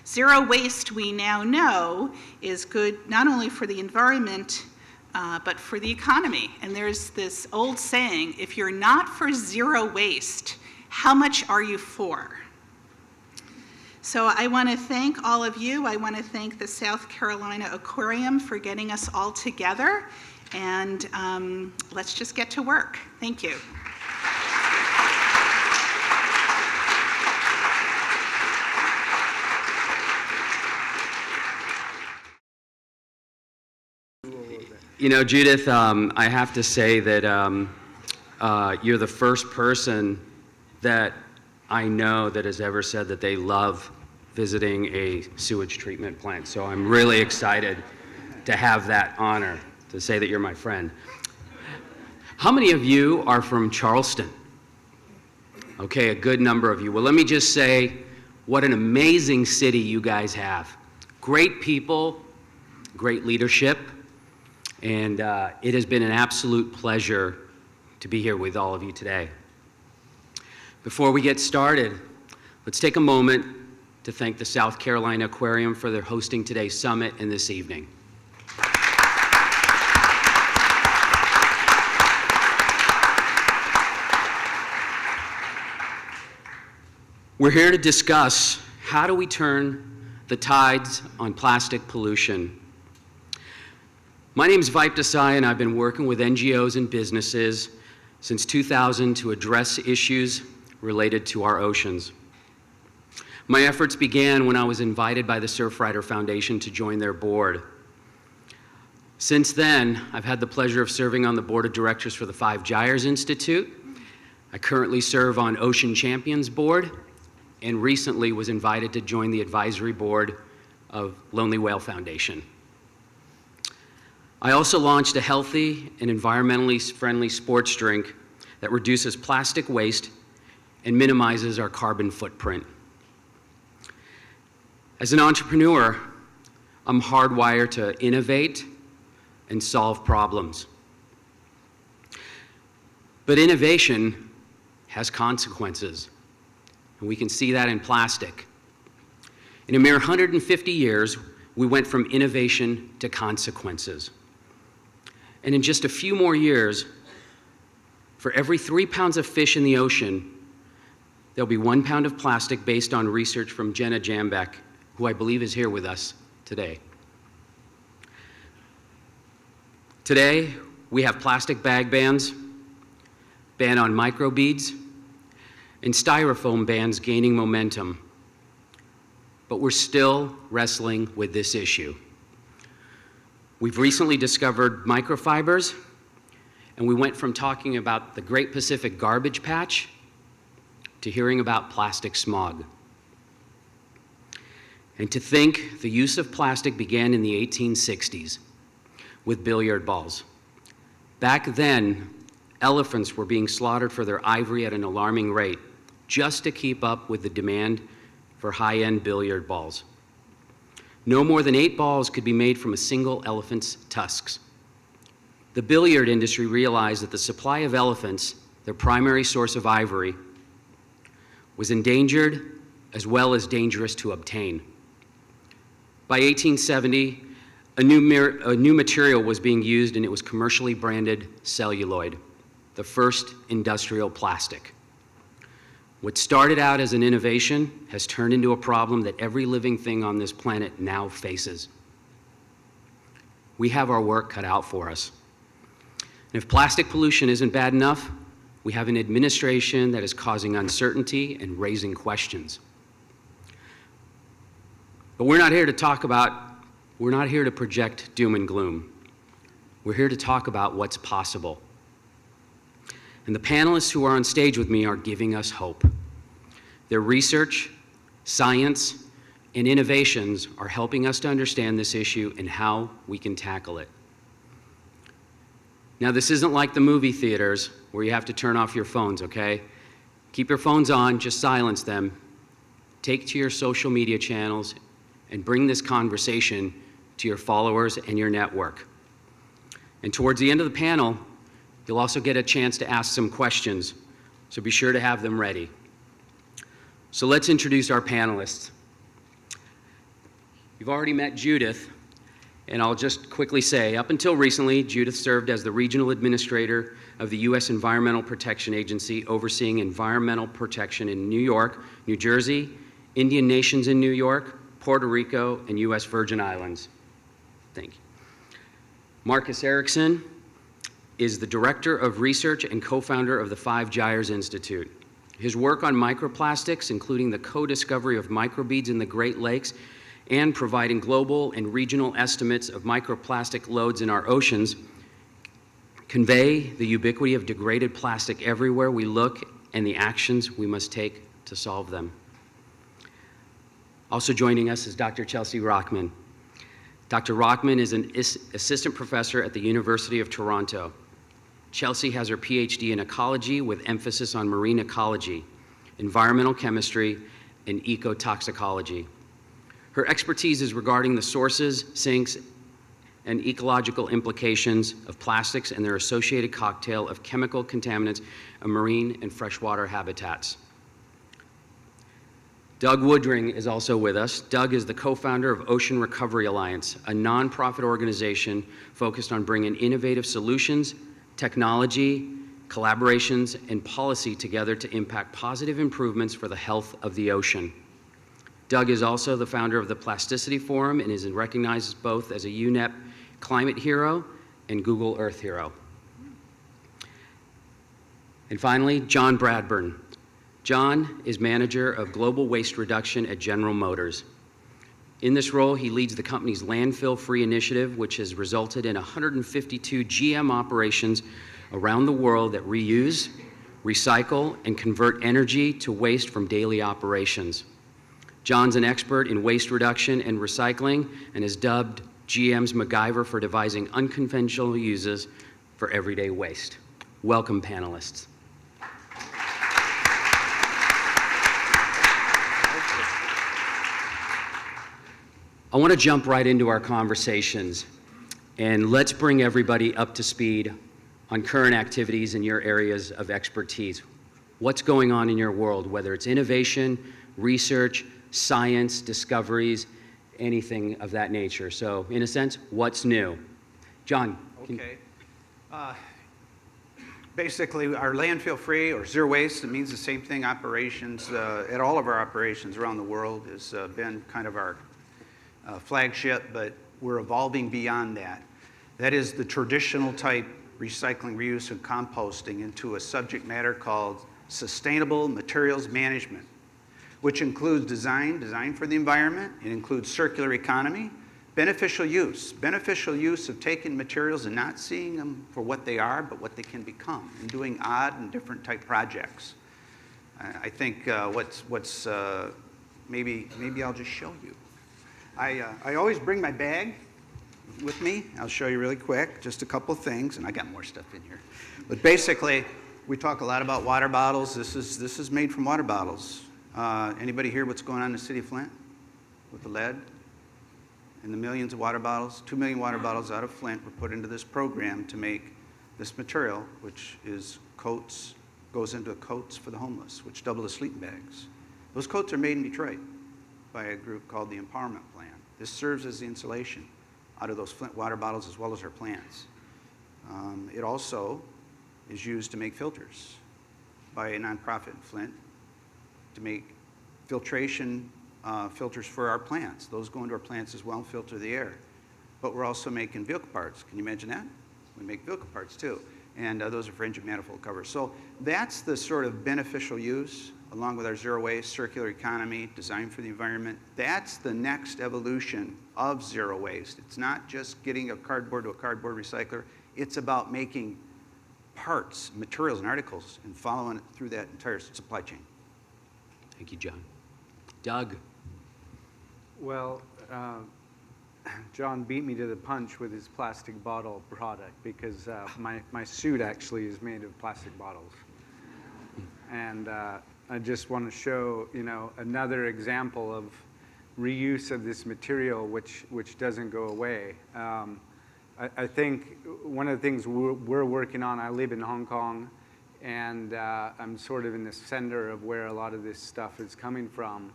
Zero waste, we now know, is good not only for the environment, but for the economy. And there's this old saying, if you're not for zero waste, how much are you for? So I want to thank all of you. I want to thank the South Carolina Aquarium for getting us all together. And let's just get to work. Thank you. Judith, I have to say that you're the first person that I know that has ever said that they love visiting a sewage treatment plant. So I'm really excited to have that honor to say that you're my friend. How many of you are from Charleston? Okay, a good number of you. Well, let me just say what an amazing city you guys have. Great people, great leadership, and it has been an absolute pleasure to be here with all of you today. Before we get started, let's take a moment to thank the South Carolina Aquarium for their hosting today's summit and this evening. We're here to discuss how do we turn the tides on plastic pollution. My name is Vipe Desai, and I've been working with NGOs and businesses since 2000 to address issues related to our oceans. My efforts began when I was invited by the Surfrider Foundation to join their board. Since then, I've had the pleasure of serving on the board of directors for the Five Gyres Institute. I currently serve on Ocean Champions Board, and recently was invited to join the advisory board of Lonely Whale Foundation. I also launched a healthy and environmentally friendly sports drink that reduces plastic waste and minimizes our carbon footprint. As an entrepreneur, I'm hardwired to innovate and solve problems. But innovation has consequences, and we can see that in plastic. In a mere 150 years, we went from innovation to consequences. And in just a few more years, For every 3 pounds of fish in the ocean, there'll be 1 pound of plastic based on research from Jenna Jambeck, who I believe is here with us today. Today, we have plastic bag bans, ban on microbeads, and styrofoam bans gaining momentum. But we're still wrestling with this issue. We've recently discovered microfibers, and we went from talking about the Great Pacific Garbage Patch to hearing about plastic smog. And to think the use of plastic began in the 1860s with billiard balls. Back then, elephants were being slaughtered for their ivory at an alarming rate, just to keep up with the demand for high-end billiard balls. No more than 8 balls could be made from a single elephant's tusks. The billiard industry realized that the supply of elephants, their primary source of ivory, was endangered as well as dangerous to obtain. By 1870, a new material was being used, and it was commercially branded celluloid, the first industrial plastic. What started out as an innovation has turned into a problem that every living thing on this planet now faces. We have our work cut out for us. And if plastic pollution isn't bad enough, we have an administration that is causing uncertainty and raising questions. But we're not here to project doom and gloom. We're here to talk about what's possible. And the panelists who are on stage with me are giving us hope. Their research, science, and innovations are helping us to understand this issue and how we can tackle it. Now, this isn't like the movie theaters where you have to turn off your phones, okay? Keep your phones on, just silence them. Take to your social media channels and bring this conversation to your followers and your network. And towards the end of the panel, you'll also get a chance to ask some questions, so be sure to have them ready. So let's introduce our panelists. You've already met Judith, and I'll just quickly say, up until recently, Judith served as the regional administrator of the U.S. Environmental Protection Agency, overseeing environmental protection in New York, New Jersey, Indian nations in New York, Puerto Rico, and U.S. Virgin Islands. Thank you. Marcus Eriksen is the Director of Research and co-founder of the 5 Gyres Institute. His work on microplastics, including the co-discovery of microbeads in the Great Lakes and providing global and regional estimates of microplastic loads in our oceans, convey the ubiquity of degraded plastic everywhere we look and the actions we must take to solve them. Also joining us is Dr. Chelsea Rockman. Dr. Rockman is an assistant professor at the University of Toronto. Chelsea has her PhD in ecology with emphasis on marine ecology, environmental chemistry, and ecotoxicology. Her expertise is regarding the sources, sinks, and ecological implications of plastics and their associated cocktail of chemical contaminants of marine and freshwater habitats. Doug Woodring is also with us. Doug is the co-founder of Ocean Recovery Alliance, a nonprofit organization focused on bringing innovative solutions, technology, collaborations, and policy together to impact positive improvements for the health of the ocean. Doug is also the founder of the Plasticity Forum and is recognized both as a UNEP Climate Hero and Google Earth Hero. And finally, John Bradburn. John is manager of global waste reduction at General Motors. In this role, he leads the company's landfill-free initiative, which has resulted in 152 GM operations around the world that reuse, recycle, and convert energy to waste from daily operations. John's an expert in waste reduction and recycling and is dubbed GM's MacGyver for devising unconventional uses for everyday waste. Welcome, panelists. I want to jump right into our conversations, and let's bring everybody up to speed on current activities in your areas of expertise. What's going on in your world, whether it's innovation, research, science, discoveries, anything of that nature. So, in a sense, what's new? John. Okay. Basically, our landfill-free or zero waste, it means the same thing. Operations, at all of our operations around the world has been kind of our flagship, but we're evolving beyond that. That is the traditional type recycling, reuse, and composting into a subject matter called sustainable materials management, which includes design for the environment. It includes circular economy, beneficial use of taking materials and not seeing them for what they are, but what they can become, and doing odd and different type projects. I think maybe I'll just show you. I always bring my bag with me. I'll show you really quick, just a couple things, and I got more stuff in here. But basically, we talk a lot about water bottles. This is made from water bottles. Anybody hear what's going on in the city of Flint with the lead? And the millions of water bottles, 2 million water bottles out of Flint were put into this program to make this material, which is coats, goes into coats for the homeless, which double as sleeping bags. Those coats are made in Detroit by a group called the Empowerment Plan. This serves as the insulation out of those Flint water bottles as well as our plants. It also is used to make filters by a nonprofit in Flint to make filtration filters for our plants. Those go into our plants as well and filter the air. But we're also making vehicle parts. Can you imagine that? We make vehicle parts too. And those are for engine manifold covers. So that's the sort of beneficial use, along with our zero waste, circular economy, design for the environment. That's the next evolution of zero waste. It's not just getting a cardboard to a cardboard recycler. It's about making parts, materials, and articles and following it through that entire supply chain. Thank you, John. Doug. Well, John beat me to the punch with his plastic bottle product because my suit actually is made of plastic bottles. And I just want to show, another example of reuse of this material which doesn't go away. I think one of the things we're working on, I live in Hong Kong, and I'm sort of in the center of where a lot of this stuff is coming from.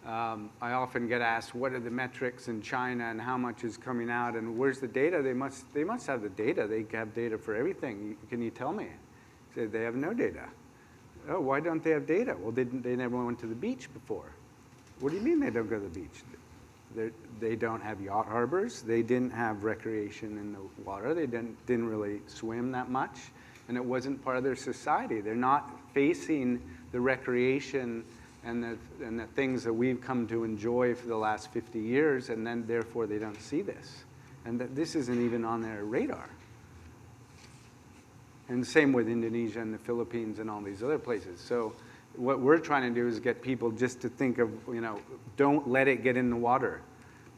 I often get asked, what are the metrics in China and how much is coming out and where's the data? They must have the data. They have data for everything. Can you tell me? I say, they have no data. Oh, why don't they have data? Well, they never went to the beach before. What do you mean they don't go to the beach? They don't have yacht harbors. They didn't have recreation in the water. They didn't really swim that much. And it wasn't part of their society. They're not facing the recreation and the things that we've come to enjoy for the last 50 years, and then therefore they don't see this. And that this isn't even on their radar. And same with Indonesia and the Philippines and all these other places. So what we're trying to do is get people just to think of, don't let it get in the water.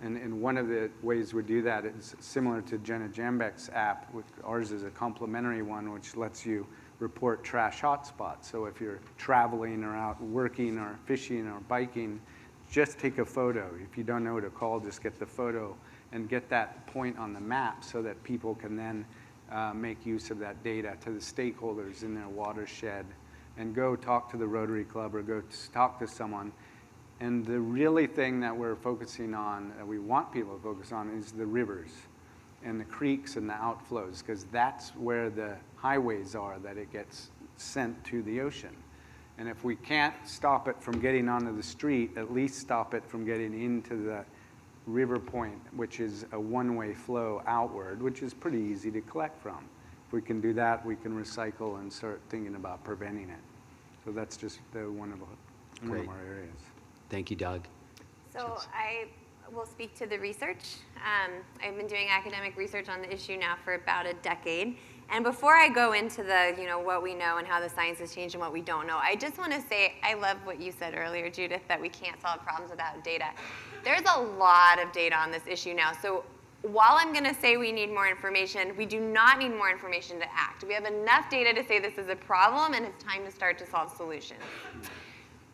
And one of the ways we do that is similar to Jenna Jambek's app. Ours is a complimentary one, which lets you report trash hotspots. So if you're traveling or out working or fishing or biking, just take a photo. If you don't know who to call, just get the photo and get that point on the map so that people can then make use of that data to the stakeholders in their watershed and go talk to the Rotary Club or go talk to someone. And the really thing that we're focusing on, that we want people to focus on, is the rivers and the creeks and the outflows, because that's where the highways are that it gets sent to the ocean. And if we can't stop it from getting onto the street, at least stop it from getting into the river point, which is a one-way flow outward, which is pretty easy to collect from. If we can do that, we can recycle and start thinking about preventing it. So that's just one of our areas. Thank you, Doug. So I will speak to the research. I've been doing academic research on the issue now for about a decade. And before I go into the, what we know and how the science has changed and what we don't know, I just want to say I love what you said earlier, Judith, that we can't solve problems without data. There's a lot of data on this issue now. So while I'm going to say we need more information, we do not need more information to act. We have enough data to say this is a problem and it's time to start to solve solutions.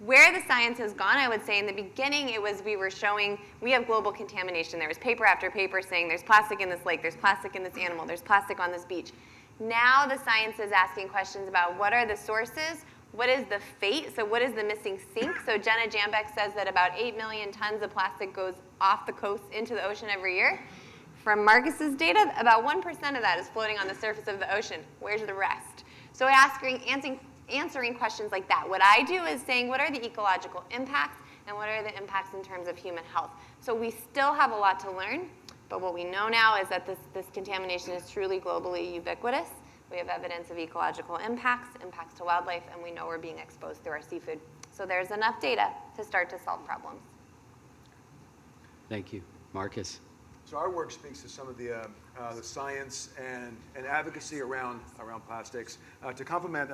Where the science has gone, I would say in the beginning, we were showing we have global contamination. There was paper after paper saying there's plastic in this lake, there's plastic in this animal, there's plastic on this beach. Now the science is asking questions about what are the sources, what is the fate, so what is the missing sink? So Jenna Jambek says that about 8 million tons of plastic goes off the coast into the ocean every year. From Marcus's data, about 1% of that is floating on the surface of the ocean. Where's the rest? So answering questions like that. What I do is saying, what are the ecological impacts and what are the impacts in terms of human health? So we still have a lot to learn, but what we know now is that this contamination is truly globally ubiquitous. We have evidence of ecological impacts, impacts to wildlife, and we know we're being exposed through our seafood. So there's enough data to start to solve problems. Thank you. Marcus. So our work speaks to some of the science and advocacy around plastics. To complement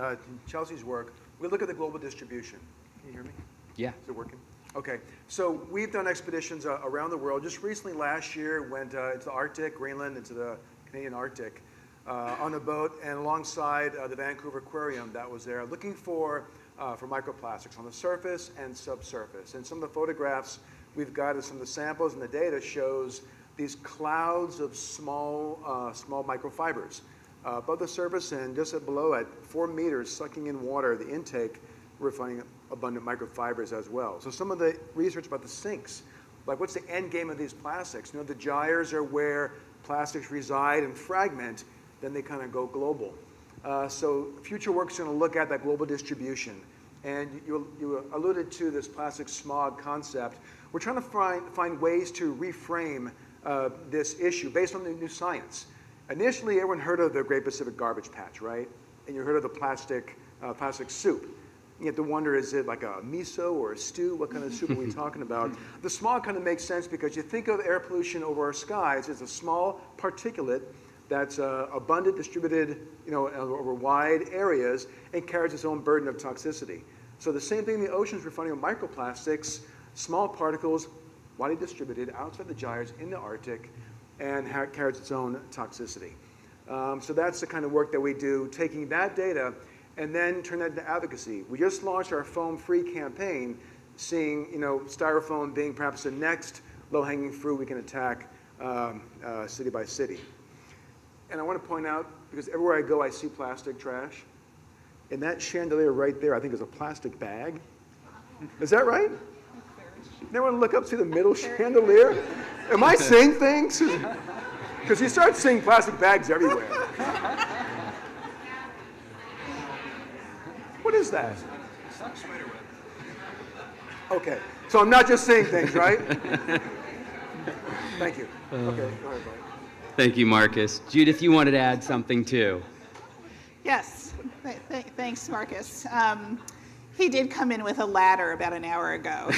Chelsea's work, we look at the global distribution. Can you hear me? Yeah. Is it working? Okay. So we've done expeditions around the world. Just recently, last year, went into the Arctic, Greenland, into the Canadian Arctic on a boat, and alongside the Vancouver Aquarium that was there, looking for microplastics on the surface and subsurface. And some of the photographs we've got of some of the samples and the data shows these clouds of small microfibers above the surface and just below at 4 meters sucking in water, the intake, we're finding abundant microfibers as well. So some of the research about the sinks, like what's the end game of these plastics? You know, the gyres are where plastics reside and fragment, then they kind of go global. So future work's going to look at that global distribution. And you alluded to this plastic smog concept. We're trying to find ways to reframe this issue based on the new science. Initially, everyone heard of the Great Pacific Garbage Patch, right? And you heard of the plastic soup. You have to wonder, is it like a miso or a stew? What kind of soup are we talking about? The smog kind of makes sense because you think of air pollution over our skies as a small particulate that's abundant, distributed, over wide areas, and carries its own burden of toxicity. So the same thing in the oceans, we're finding with microplastics, small particles, widely distributed outside the gyres in the Arctic, and carries its own toxicity. So that's the kind of work that we do, taking that data and then turn that into advocacy. We just launched our foam-free campaign, seeing styrofoam being perhaps the next low-hanging fruit we can attack city by city. And I want to point out, because everywhere I go I see plastic trash, and that chandelier right there I think is a plastic bag. Is that right? Anyone look up, see the middle chandelier? Am I saying things? Because you start seeing plastic bags everywhere. What is that? Okay, so I'm not just saying things, right? Thank you. Okay, go ahead, Bob. Thank you, Marcus. Judith, you wanted to add something too. Yes, thanks, Marcus. He did come in with a ladder about an hour ago.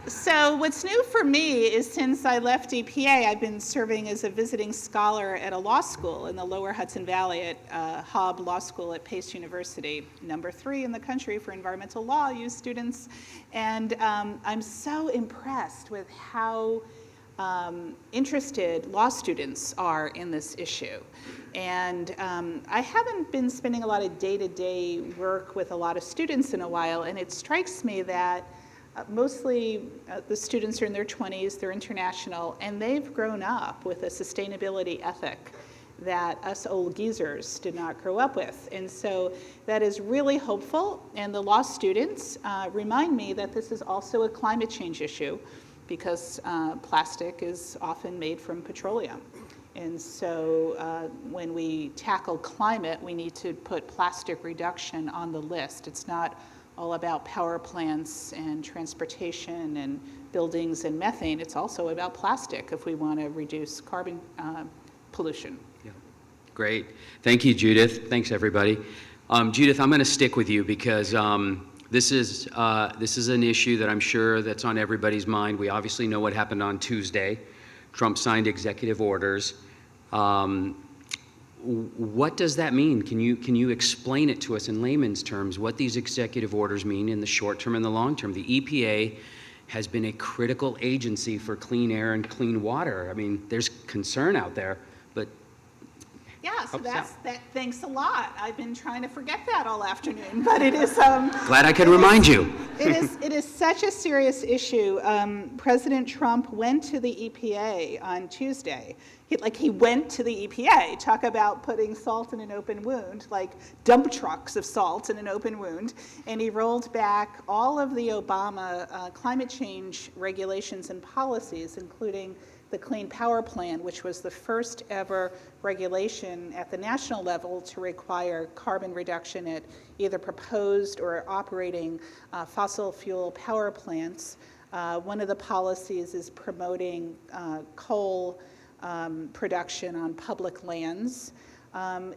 So what's new for me is since I left EPA, I've been serving as a visiting scholar at a law school in the lower Hudson Valley at Hobb Law School at Pace University, number 3 in the country for environmental law use students. And I'm so impressed with how interested law students are in this issue. And I haven't been spending a lot of day-to-day work with a lot of students in a while, and it strikes me that mostly the students are in their 20s, they're international, and they've grown up with a sustainability ethic that us old geezers did not grow up with. And so that is really hopeful, and the law students remind me that this is also a climate change issue, because plastic is often made from petroleum. And so when we tackle climate, we need to put plastic reduction on the list. It's not all about power plants and transportation and buildings and methane. It's also about plastic if we want to reduce carbon pollution. Yeah. Great. Thank you, Judith. Thanks, everybody. Judith, I'm going to stick with you because this is an issue that I'm sure that's on everybody's mind. We obviously know what happened on Tuesday. Trump signed executive orders. What does that mean? Can you explain it to us in layman's terms, what these executive orders mean in the short term and the long term? The EPA has been a critical agency for clean air and clean water. I mean, there's concern out there, but yeah, so thanks a lot. I've been trying to forget that all afternoon, but it is... Glad I could remind you. It is such a serious issue. President Trump went to the EPA on Tuesday. He went to the EPA, talk about putting salt in an open wound, like dump trucks of salt in an open wound, and he rolled back all of the Obama climate change regulations and policies, including the Clean Power Plan, which was the first ever regulation action at the national level to require carbon reduction at either proposed or operating fossil fuel power plants. One of the policies is promoting coal production on public lands.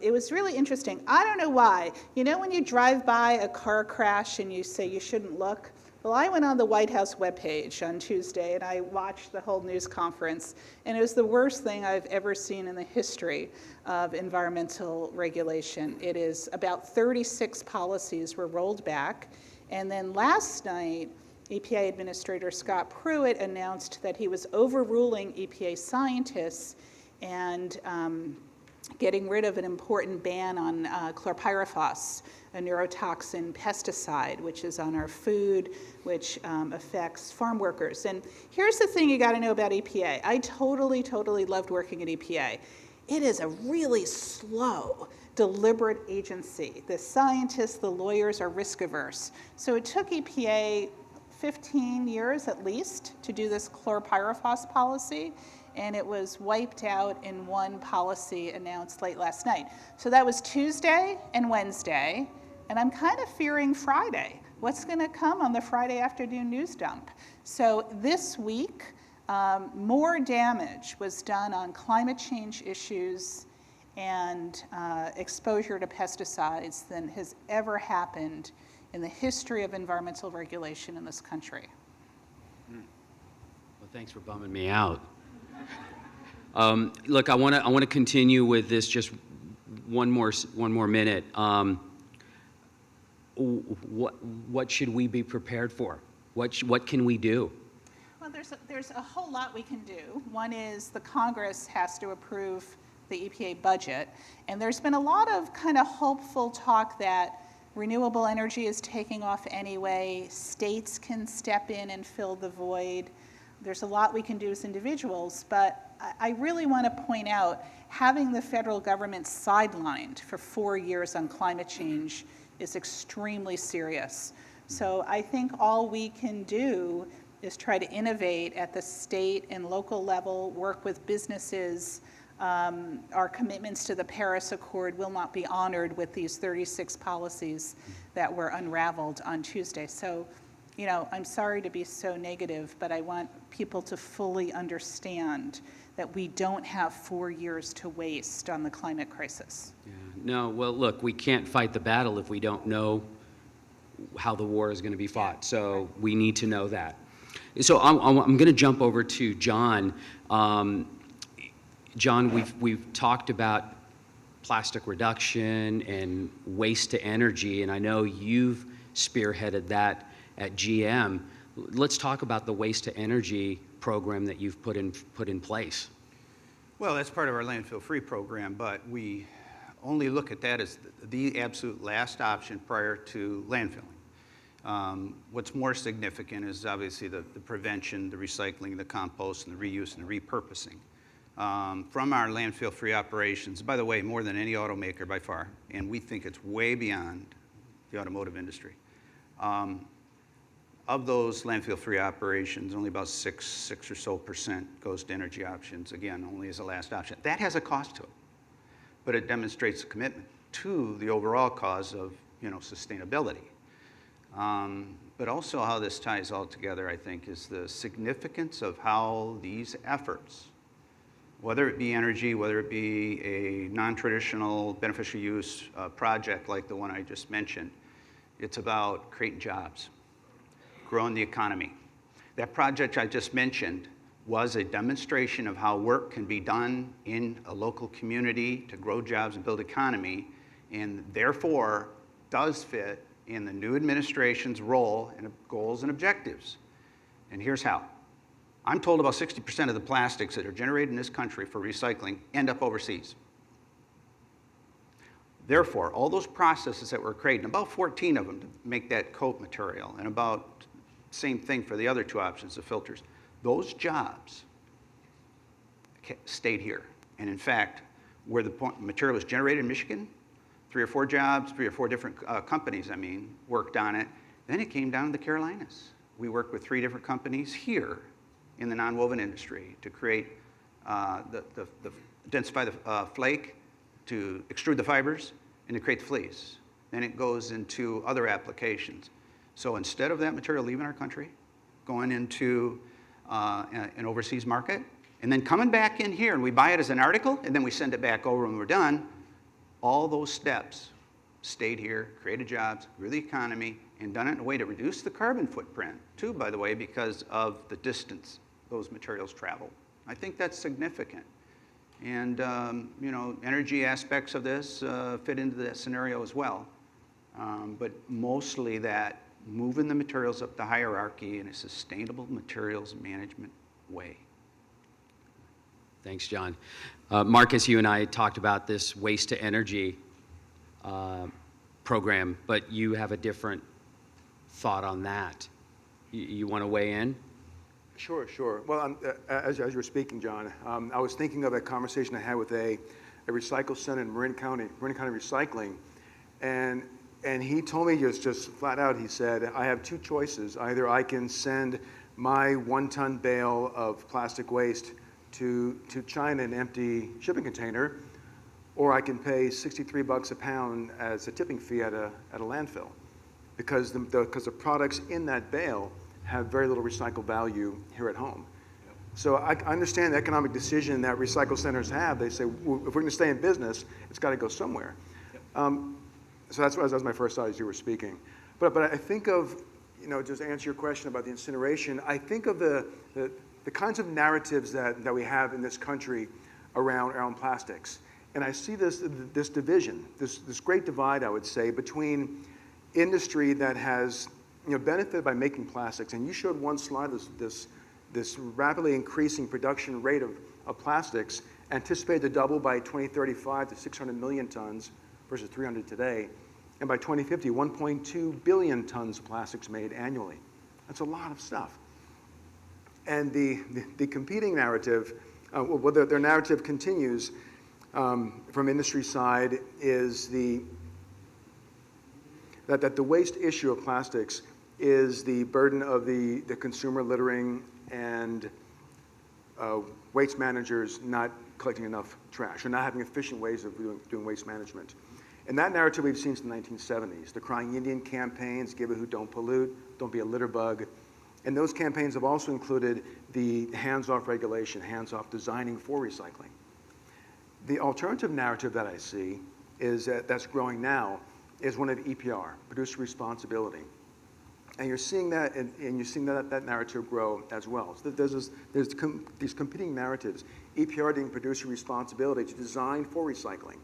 It was really interesting. I don't know why. You know when you drive by a car crash and you say you shouldn't look? Well, I went on the White House webpage on Tuesday and I watched the whole news conference, and it was the worst thing I've ever seen in the history of environmental regulation. It is about 36 policies were rolled back, and then last night, EPA Administrator Scott Pruitt announced that he was overruling EPA scientists and getting rid of an important ban on chlorpyrifos, a neurotoxin pesticide, which is on our food, which affects farm workers. And here's the thing you got to know about EPA. I totally loved working at EPA. It is a really slow, deliberate agency. The scientists, the lawyers are risk averse. So it took EPA 15 years at least to do this chlorpyrifos policy, and it was wiped out in one policy announced late last night. So that was Tuesday and Wednesday, and I'm kind of fearing Friday. What's going to come on the Friday afternoon news dump? So this week, more damage was done on climate change issues and exposure to pesticides than has ever happened in the history of environmental regulation in this country. Well, thanks for bumming me out. Look, I want to continue with this just one more minute. What should we be prepared for? What can we do? Well, there's a whole lot we can do. One is the Congress has to approve the EPA budget, and there's been a lot of kind of hopeful talk that renewable energy is taking off anyway. States can step in and fill the void. There's a lot we can do as individuals, but I really want to point out having the federal government sidelined for 4 years on climate change is extremely serious. So I think all we can do is try to innovate at the state and local level, work with businesses. Our commitments to the Paris Accord will not be honored with these 36 policies that were unraveled on Tuesday. So, you know, I'm sorry to be so negative, but I want people to fully understand that we don't have 4 years to waste on the climate crisis. Yeah. No, well, look, we can't fight the battle if we don't know how the war is going to be fought. So we need to know that. So I'm going to jump over to John. John, we've talked about plastic reduction and waste to energy, and I know you've spearheaded that at GM. Let's talk about the waste to energy program that you've put in place. Well, that's part of our landfill-free program, but we only look at that as the absolute last option prior to landfilling. What's more significant is obviously the prevention, the recycling, the compost, and the reuse and the repurposing. From our landfill-free operations, by the way, more than any automaker by far, and we think it's way beyond the automotive industry. Of those landfill-free operations, only about 6 or so % goes to energy options, again, only as a last option. That has a cost to it, but it demonstrates a commitment to the overall cause of, sustainability. But also how this ties all together, I think, is the significance of how these efforts, whether it be energy, whether it be a non-traditional beneficial use project like the one I just mentioned, it's about creating jobs, growing the economy. That project I just mentioned was a demonstration of how work can be done in a local community to grow jobs and build economy, and therefore does fit in the new administration's role and goals and objectives. And here's how. I'm told about 60% of the plastics that are generated in this country for recycling end up overseas. Therefore, all those processes that were created, about 14 of them to make that coat material, and about same thing for the other 2 options, the filters, those jobs stayed here. And in fact, where the material was generated in Michigan, 3 or 4 jobs, 3 or 4 different companies, worked on it. Then it came down to the Carolinas. We worked with 3 different companies here in the nonwoven industry to create, densify the flake, to extrude the fibers and to create the fleece. Then it goes into other applications. So instead of that material leaving our country, going into an overseas market, and then coming back in here, and we buy it as an article, and then we send it back over when we're done, all those steps stayed here, created jobs, grew the economy, and done it in a way to reduce the carbon footprint, too, by the way, because of the distance those materials travel. I think that's significant. And, you know, energy aspects of this fit into that scenario as well. But mostly that moving the materials up the hierarchy in a sustainable materials management way. Thanks, John. Marcus, you and I talked about this waste to energy program, but you have a different thought on that. You want to weigh in? Sure, sure. Well, as you were speaking, John, I was thinking of a conversation I had with a recycle center in Marin County Recycling, and he told me just flat out, he said, I have two choices. Either I can send my 1-ton bale of plastic waste to China in an empty shipping container, or I can pay $63 a pound as a tipping fee at a landfill, because the products in that bale have very little recycled value here at home. Yep. So I understand the economic decision that recycle centers have. They say, well, if we're going to stay in business, it's got to go somewhere. Yep. So that was my first thought as you were speaking. But I think of, you know, just to answer your question about the incineration, I think of the kinds of narratives that we have in this country around plastics. And I see this division, this great divide, I would say, between industry that has, you know, benefited by making plastics. And you showed one slide, this rapidly increasing production rate of plastics, anticipated to double by 2035 to 600 million tons versus 300 today. And by 2050, 1.2 billion tons of plastics made annually. That's a lot of stuff. And the competing narrative, their narrative continues from industry side, is that the waste issue of plastics is the burden of the consumer littering and waste managers not collecting enough trash or not having efficient ways of doing waste management. And that narrative we've seen since the 1970s. The Crying Indian campaigns, Give a Hoot, Don't Pollute, Don't Be a Litter Bug. And those campaigns have also included the hands-off regulation, hands-off designing for recycling. The alternative narrative that I see is that's growing now is one of EPR, producer responsibility. And you're seeing that, and you're seeing that narrative grow as well. So there's these competing narratives. EPR being producer responsibility to design for recycling.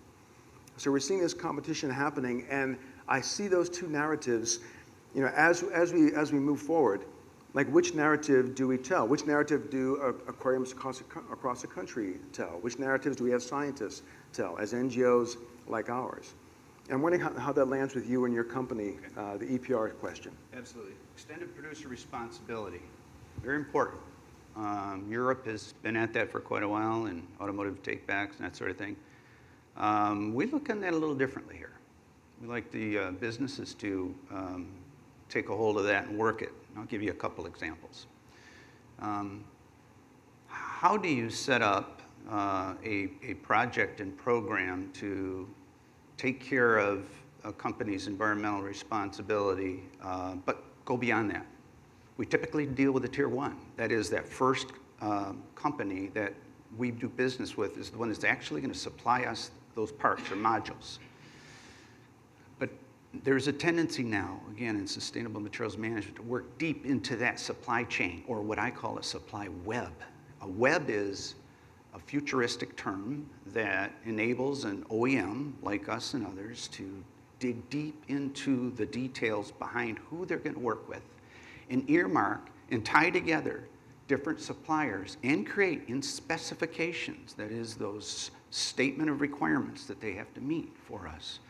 So we're seeing this competition happening, and I see those two narratives, you know, as we move forward. Like, which narrative do we tell? Which narrative do aquariums across the country tell? Which narratives do we have scientists tell as NGOs like ours? And I'm wondering how that lands with you and your company, the EPR question. Absolutely. Extended producer responsibility, very important. Europe has been at that for quite a while, and automotive takebacks and that sort of thing. We look at that a little differently here. We like the businesses to take a hold of that and work it. I'll give you a couple examples. How do you set up a project and program to take care of a company's environmental responsibility, but go beyond that? We typically deal with a tier one. That is, that first company that we do business with is the one that's actually going to supply us those parts or modules. But there's a tendency now, again, in sustainable materials management, to work deep into that supply chain, or what I call a supply web. A web is a futuristic term that enables an OEM like us and others to dig deep into the details behind who they're going to work with and earmark and tie together different suppliers and create in specifications, that is, those statement of requirements that they have to meet for us,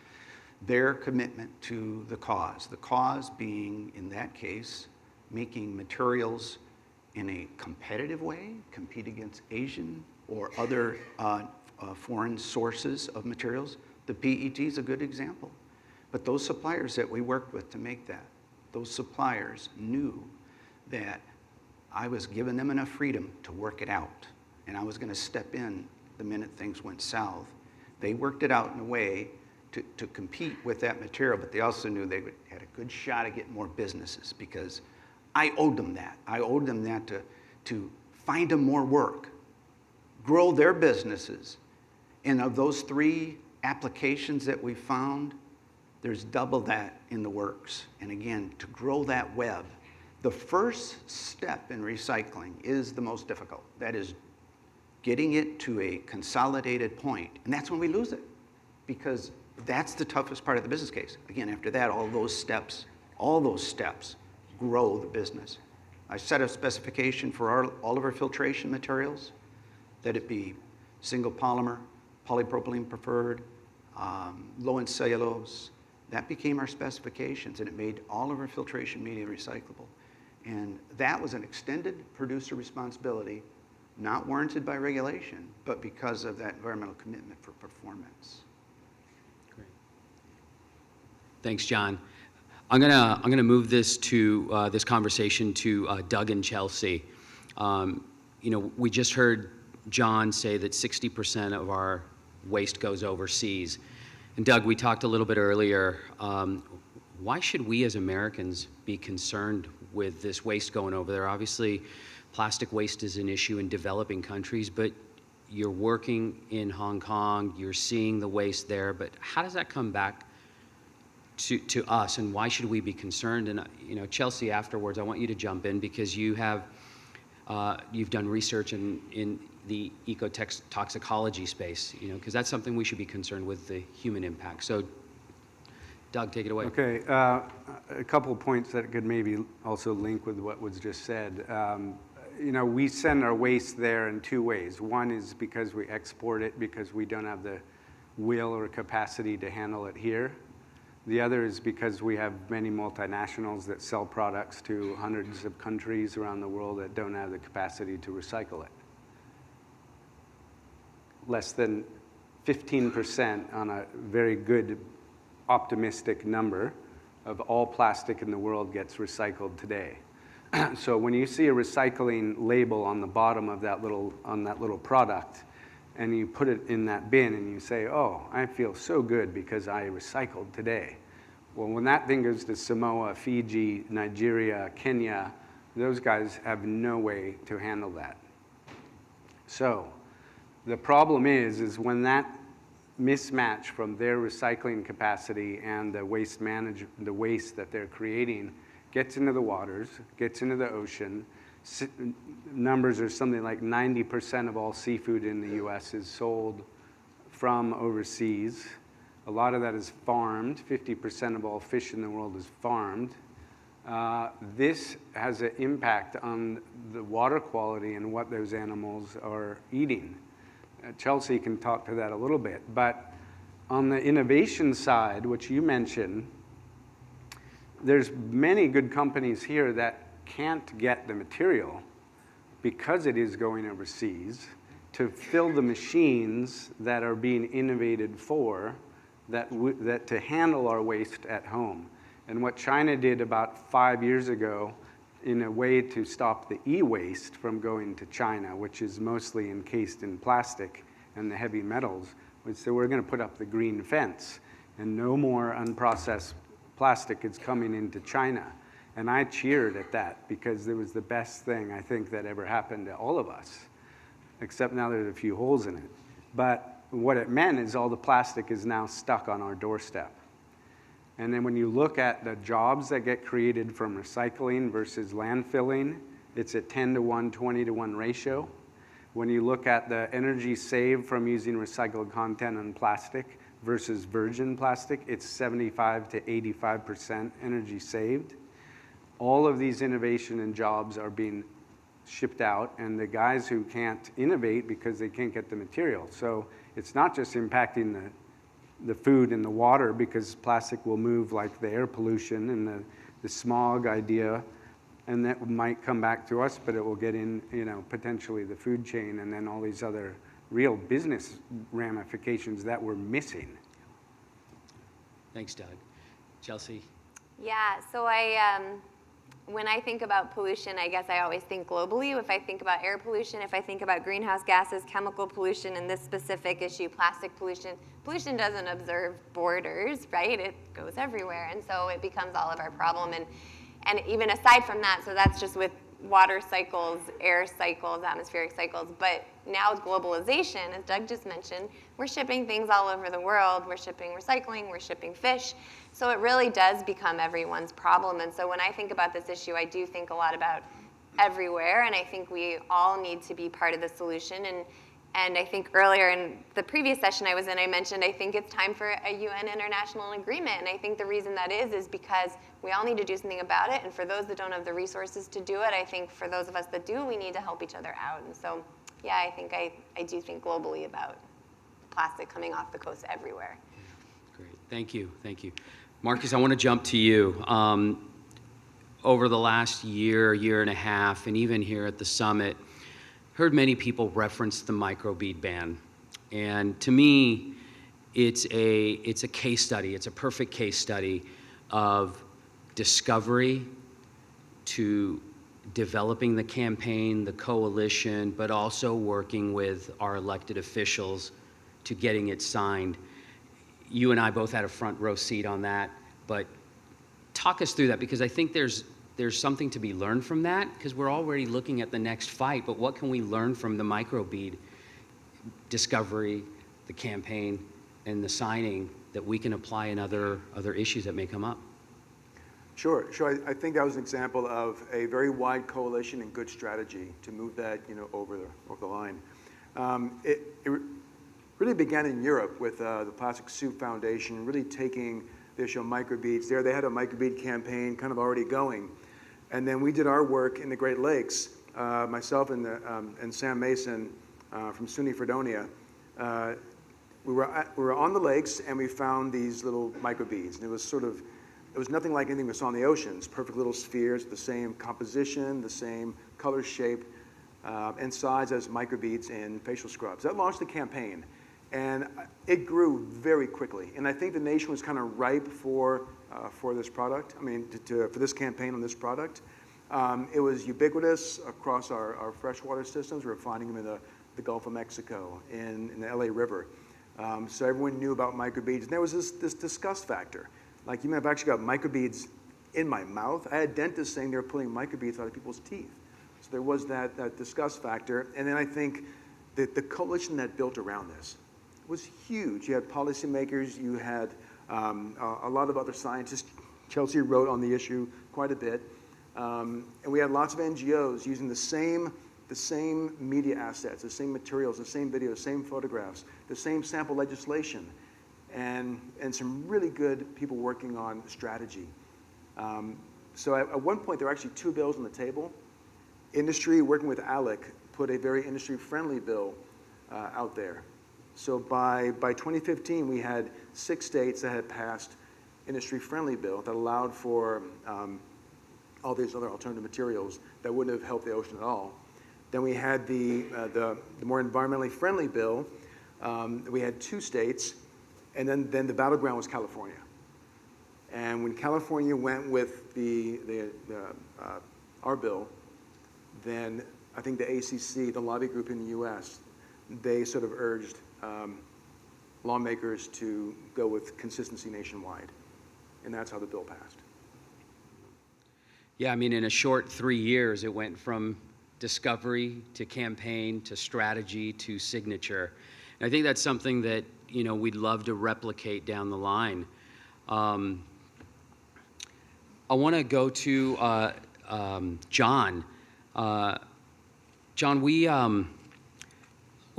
their commitment to the cause being, in that case, making materials in a competitive way, compete against Asian or other foreign sources of materials. The PET is a good example. But those suppliers that we worked with to make that, those suppliers knew that I was giving them enough freedom to work it out, and I was going to step in the minute things went south They worked it out in a way to compete with that material, but they also knew they had a good shot at getting more businesses because I owed them that. I owed them that to find them more work, grow their businesses. And of those 3 applications that we found, there's double that in the works. And again, to grow that web, the first step in recycling is the most difficult. That is getting it to a consolidated point. And that's when we lose it, because that's the toughest part of the business case. Again, after that, all those steps grow the business. I set a specification for all of our filtration materials, that it be single polymer, polypropylene preferred, low in cellulose. That became our specifications, and it made all of our filtration media recyclable. And that was an extended producer responsibility, not warranted by regulation, but because of that environmental commitment for performance. Great. Thanks, John. I'm gonna move this to this conversation to Doug and Chelsea. We just heard John say that 60% of our waste goes overseas. And Doug, we talked a little bit earlier. Why should we as Americans be concerned with this waste going over there? Obviously, plastic waste is an issue in developing countries, but you're working in Hong Kong, you're seeing the waste there, but how does that come back to us, and why should we be concerned? And Chelsea, afterwards, I want you to jump in because you've done research in the ecotoxicology space, because that's something we should be concerned with, the human impact. So, Doug, take it away. Okay, a couple of points that could maybe also link with what was just said. We send our waste there in 2 ways. One is because we export it because we don't have the will or capacity to handle it here. The other is because we have many multinationals that sell products to hundreds of countries around the world that don't have the capacity to recycle it. Less than 15% on a very good, optimistic number of all plastic in the world gets recycled today. So when you see a recycling label on the bottom of that little product, and you put it in that bin and you say, oh, I feel so good because I recycled today. Well, when that thing goes to Samoa, Fiji, Nigeria, Kenya, those guys have no way to handle that. So the problem is when that mismatch from their recycling capacity and the waste that they're creating gets into the waters, gets into the ocean. Numbers are something like 90% of all seafood in the US is sold from overseas. A lot of that is farmed. 50% of all fish in the world is farmed. This has an impact on the water quality and what those animals are eating. Chelsea can talk to that a little bit, but on the innovation side, which you mentioned, there's many good companies here that can't get the material because it is going overseas to fill the machines that are being innovated for that to handle our waste at home. And what China did about 5 years ago in a way to stop the e-waste from going to China, which is mostly encased in plastic and the heavy metals, was so we're going to put up the green fence and no more unprocessed plastic is coming into China. And I cheered at that because it was the best thing I think that ever happened to all of us, except now there's a few holes in it. But what it meant is all the plastic is now stuck on our doorstep. And then when you look at the jobs that get created from recycling versus landfilling, it's a 10-to-1, 20-to-1 ratio. When you look at the energy saved from using recycled content on plastic versus virgin plastic, it's 75 to 85% energy saved. All of these innovation and jobs are being shipped out, and the guys who can't innovate because they can't get the material. So it's not just impacting the food and the water, because plastic will move like the air pollution and the smog idea, and that might come back to us, but it will get in, potentially the food chain and then all these other real business ramifications that we're missing. Thanks, Doug. Chelsea? Yeah, so I when I think about pollution, I guess I always think globally. If I think about air pollution, if I think about greenhouse gases, chemical pollution, and this specific issue, plastic pollution, pollution doesn't observe borders, right? It goes everywhere, and so it becomes all of our problem. And even aside from that, so that's just with water cycles, air cycles, atmospheric cycles, but now with globalization, as Doug just mentioned, we're shipping things all over the world. We're shipping recycling, we're shipping fish. So it really does become everyone's problem. And so when I think about this issue, I do think a lot about everywhere, and I think we all need to be part of the solution. And I think earlier in the previous session I was in, I mentioned I think it's time for a UN international agreement. And I think the reason that is because we all need to do something about it. And for those that don't have the resources to do it, I think for those of us that do, we need to help each other out. And so, yeah, I think I do think globally about plastic coming off the coast everywhere. Great, thank you, thank you. Marcus, I want to jump to you. Over the last year and a half, and even here at the summit, heard many people reference the microbead ban. And to me, it's a case study. It's a perfect case study of discovery to developing the campaign, the coalition, but also working with our elected officials to getting it signed. You and I both had a front row seat on that, but talk us through that, because I think there's something to be learned from that, because we're already looking at the next fight, but what can we learn from the microbead discovery, the campaign, and the signing that we can apply in other issues that may come up? Sure. I think that was an example of a very wide coalition and good strategy to move that, over the line. It really began in Europe with the Plastic Soup Foundation, really taking the issue of microbeads there. They had a microbead campaign kind of already going. And then we did our work in the Great Lakes, myself and Sam Mason from SUNY Fredonia. We were on the lakes, and we found these little microbeads. And it was nothing like anything we saw in the oceans. Perfect little spheres, the same composition, the same color, shape, and size as microbeads in facial scrubs. That launched the campaign. And it grew very quickly. And I think the nation was kind of ripe for this product, for this campaign on this product. It was ubiquitous across our freshwater systems. We were finding them in the Gulf of Mexico, in the LA River. So everyone knew about microbeads. And there was this disgust factor. Like, you may have actually got microbeads in my mouth. I had dentists saying they were pulling microbeads out of people's teeth. So there was that disgust factor. And then I think that the coalition that built around this was huge. You had policymakers, you had a lot of other scientists. Chelsea wrote on the issue quite a bit. And we had lots of NGOs using the same media assets, the same materials, the same videos, the same photographs, the same sample legislation, and some really good people working on strategy. So at one point, there were actually two bills on the table. Industry, working with ALEC, put a very industry-friendly bill out there. So by 2015, we had 6 states that had passed industry-friendly bill that allowed for all these other alternative materials that wouldn't have helped the ocean at all. Then we had the more environmentally friendly bill. We had 2 states, and then the battleground was California. And when California went with our bill, then I think the ACC, the lobby group in the U.S., they sort of urged lawmakers to go with consistency nationwide. And that's how the bill passed. Yeah, in a short 3 years, it went from discovery to campaign to strategy to signature. And I think that's something that, we'd love to replicate down the line. I want to go to John. John, we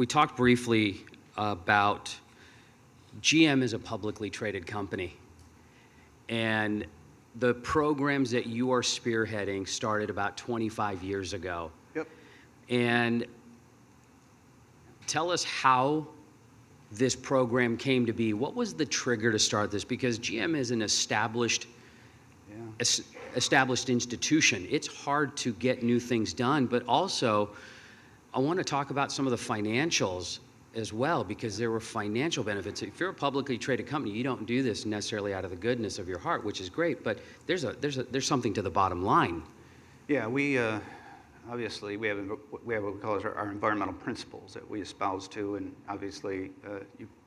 talked briefly about GM is a publicly traded company, and the programs that you are spearheading started about 25 years ago. Yep. And tell us how this program came to be. What was the trigger to start this? Because GM is an established institution. It's hard to get new things done, but also I want to talk about some of the financials as well, because there were financial benefits. If you're a publicly traded company, you don't do this necessarily out of the goodness of your heart, which is great, but there's something to the bottom line. Yeah, we obviously we have what we call our environmental principles that we espouse to, and obviously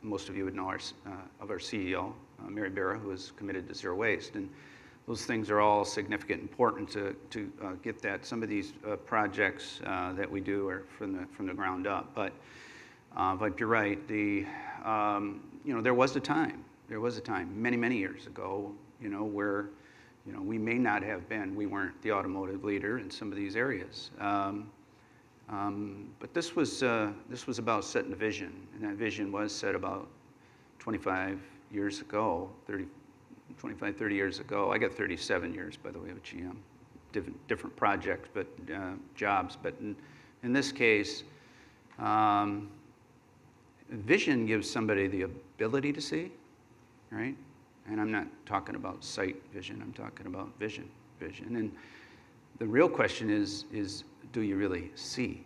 most of you would know of our CEO, Mary Barra, who is committed to zero waste, and those things are all significant, important to get that. Some of these projects that we do are from the ground up, but you're right. There was a time many years ago, where we may not have been, we weren't the automotive leader in some of these areas. But this was about setting a vision, and that vision was set about 25 years ago, 25, 30 years ago. I got 37 years, by the way, with GM. Different projects, but jobs. But in this case, vision gives somebody the ability to see, right? And I'm not talking about sight vision, I'm talking about vision. And the real question is do you really see?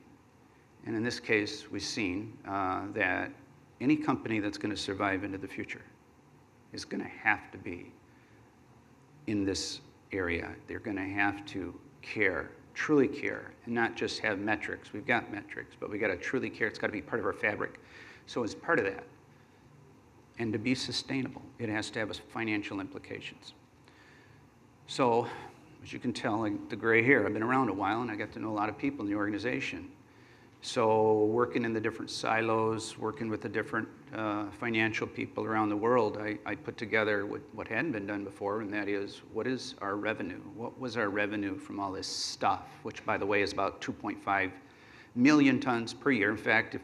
And in this case, we've seen that any company that's going to survive into the future is going to have to be in this area. They're going to have to care, truly care, and not just have metrics. We've got metrics, but we got to truly care. It's got to be part of our fabric. So as part of that, and to be sustainable, it has to have financial implications. So, as you can tell, like the gray hair, I've been around a while and I got to know a lot of people in the organization. So working in the different silos, working with the different financial people around the world, I put together what hadn't been done before, and that is, what is our revenue? What was our revenue from all this stuff, which, by the way, is about 2.5 million tons per year. In fact, if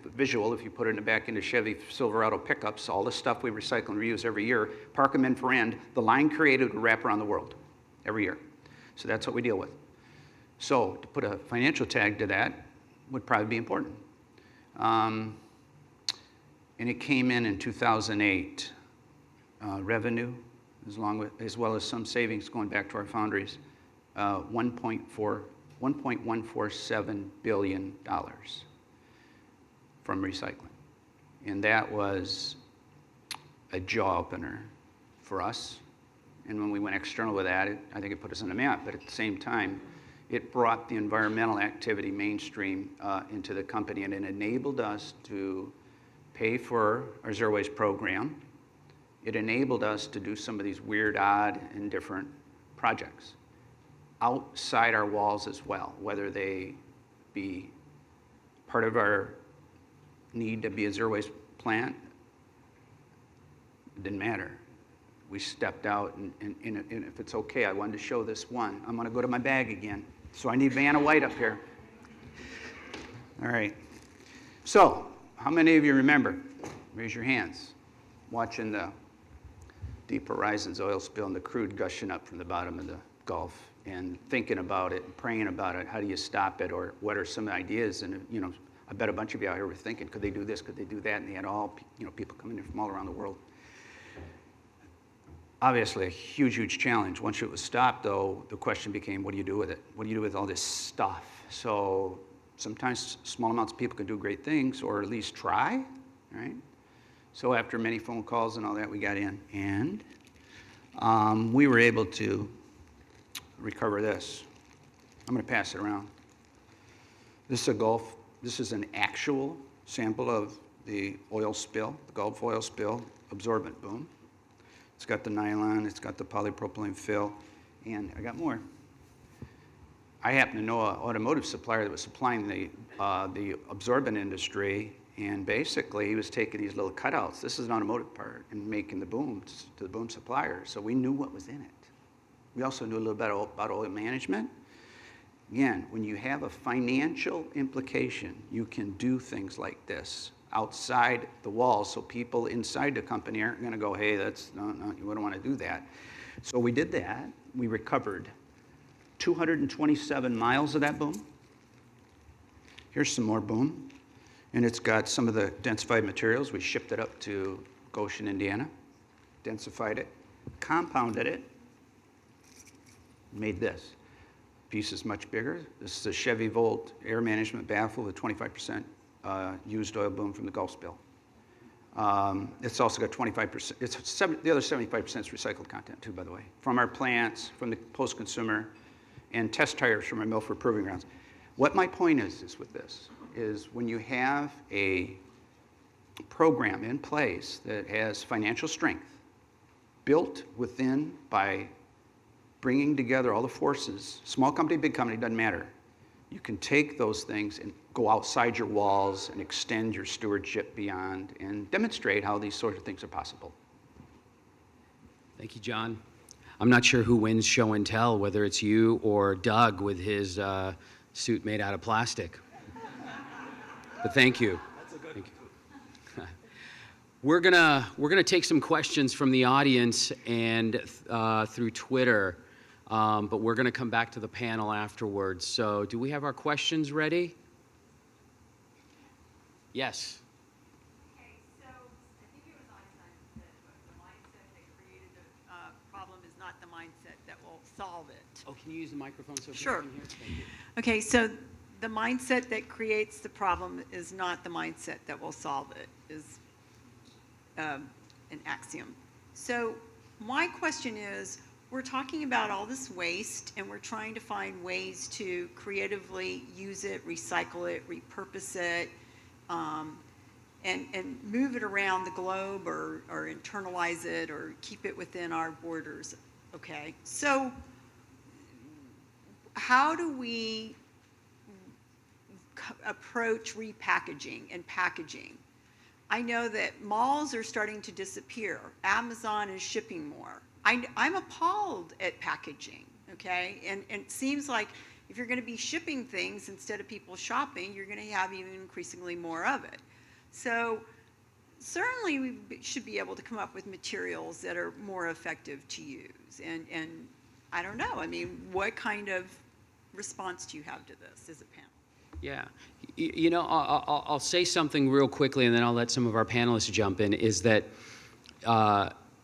you put it back into Chevy Silverado pickups, all the stuff we recycle and reuse every year, park them in for end, the line created would wrap around the world every year. So that's what we deal with. So to put a financial tag to that would probably be important. And it came in 2008. Revenue, as well as some savings going back to our foundries, $1.147 billion from recycling. And that was a jaw opener for us. And when we went external with that, I think it put us on the map, but at the same time, it brought the environmental activity mainstream into the company, and it enabled us to pay for our zero waste program. It enabled us to do some of these weird, odd, and different projects outside our walls as well, whether they be part of our need to be a zero waste plant. It didn't matter. We stepped out, and if it's okay, I wanted to show this one. I'm going to go to my bag again. So I need Vanna White up here. All right. So, how many of you remember? Raise your hands. Watching the Deep Horizons oil spill and the crude gushing up from the bottom of the Gulf, and thinking about it and praying about it. How do you stop it, or what are some ideas? And I bet a bunch of you out here were thinking, could they do this? Could they do that? And they had all people coming in from all around the world. Obviously, a huge challenge. Once it was stopped, though, the question became, what do you do with it? What do you do with all this stuff? So sometimes small amounts of people can do great things, or at least try, right? So after many phone calls and all that, we got in, and we were able to recover this. I'm going to pass it around. This is a Gulf. This is an actual sample of the oil spill, the Gulf oil spill absorbent boom. It's got the nylon, it's got the polypropylene fill, and I got more. I happen to know an automotive supplier that was supplying the absorbent industry, and basically he was taking these little cutouts. This is an automotive part, and making the booms to the boom supplier. So we knew what was in it. We also knew a little bit about oil management. Again, when you have a financial implication, you can do things like this outside the walls, so people inside the company aren't going to go, hey, that's no, you wouldn't want to do that. So we did that. We recovered 227 miles of that boom. Here's some more boom. And it's got some of the densified materials. We shipped it up to Goshen, Indiana, densified it, compounded it, made this. Piece is much bigger. This is a Chevy Volt air management baffle with 25% used oil boom from the Gulf spill. It's also got 25%, the other 75% is recycled content too, by the way, from our plants, from the post-consumer, and test tires from a mill for proving grounds. What my point is with this, is when you have a program in place that has financial strength, built within by bringing together all the forces, small company, big company, doesn't matter. You can take those things and go outside your walls and extend your stewardship beyond and demonstrate how these sorts of things are possible. Thank you, John. I'm not sure who wins show and tell, whether it's you or Doug with his suit made out of plastic. But thank you. Thank you. We're gonna take some questions from the audience and through Twitter, but we're gonna come back to the panel afterwards. So, do we have our questions ready? Yes. Okay, so I think it was Einstein who said the mindset that created the problem is not the mindset that will solve it. Oh, can you use the microphone so Sure. people can hear? Thank you. Okay, so the mindset that creates the problem is not the mindset that will solve it, is an axiom. So my question is, we're talking about all this waste and we're trying to find ways to creatively use it, recycle it, repurpose it, and move it around the globe or internalize it or keep it within our borders. Okay, so how do we approach repackaging and packaging? I know that malls are starting to disappear. Amazon is shipping more. I'm appalled at packaging, okay? And it seems like if you're going to be shipping things instead of people shopping, you're going to have even increasingly more of it. So certainly we should be able to come up with materials that are more effective to use. And I don't know, I mean, what kind of response do you have to this as a panel? Yeah, you know, I'll say something real quickly, and then I'll let some of our panelists jump in. Is that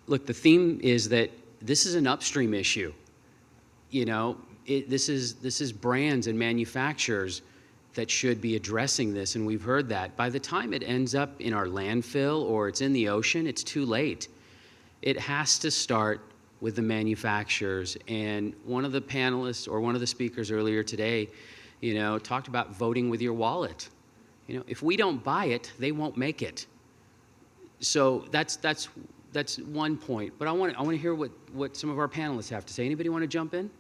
look? The theme is that this is an upstream issue. You know, this is brands and manufacturers that should be addressing this, and we've heard that. By the time it ends up in our landfill or it's in the ocean, it's too late. It has to start with the manufacturers. And one of the panelists or one of the speakers earlier today, you know, talked about voting with your wallet. You know, if we don't buy it, they won't make it. So that's one point. But I want to hear what some of our panelists have to say. Anybody want to jump in?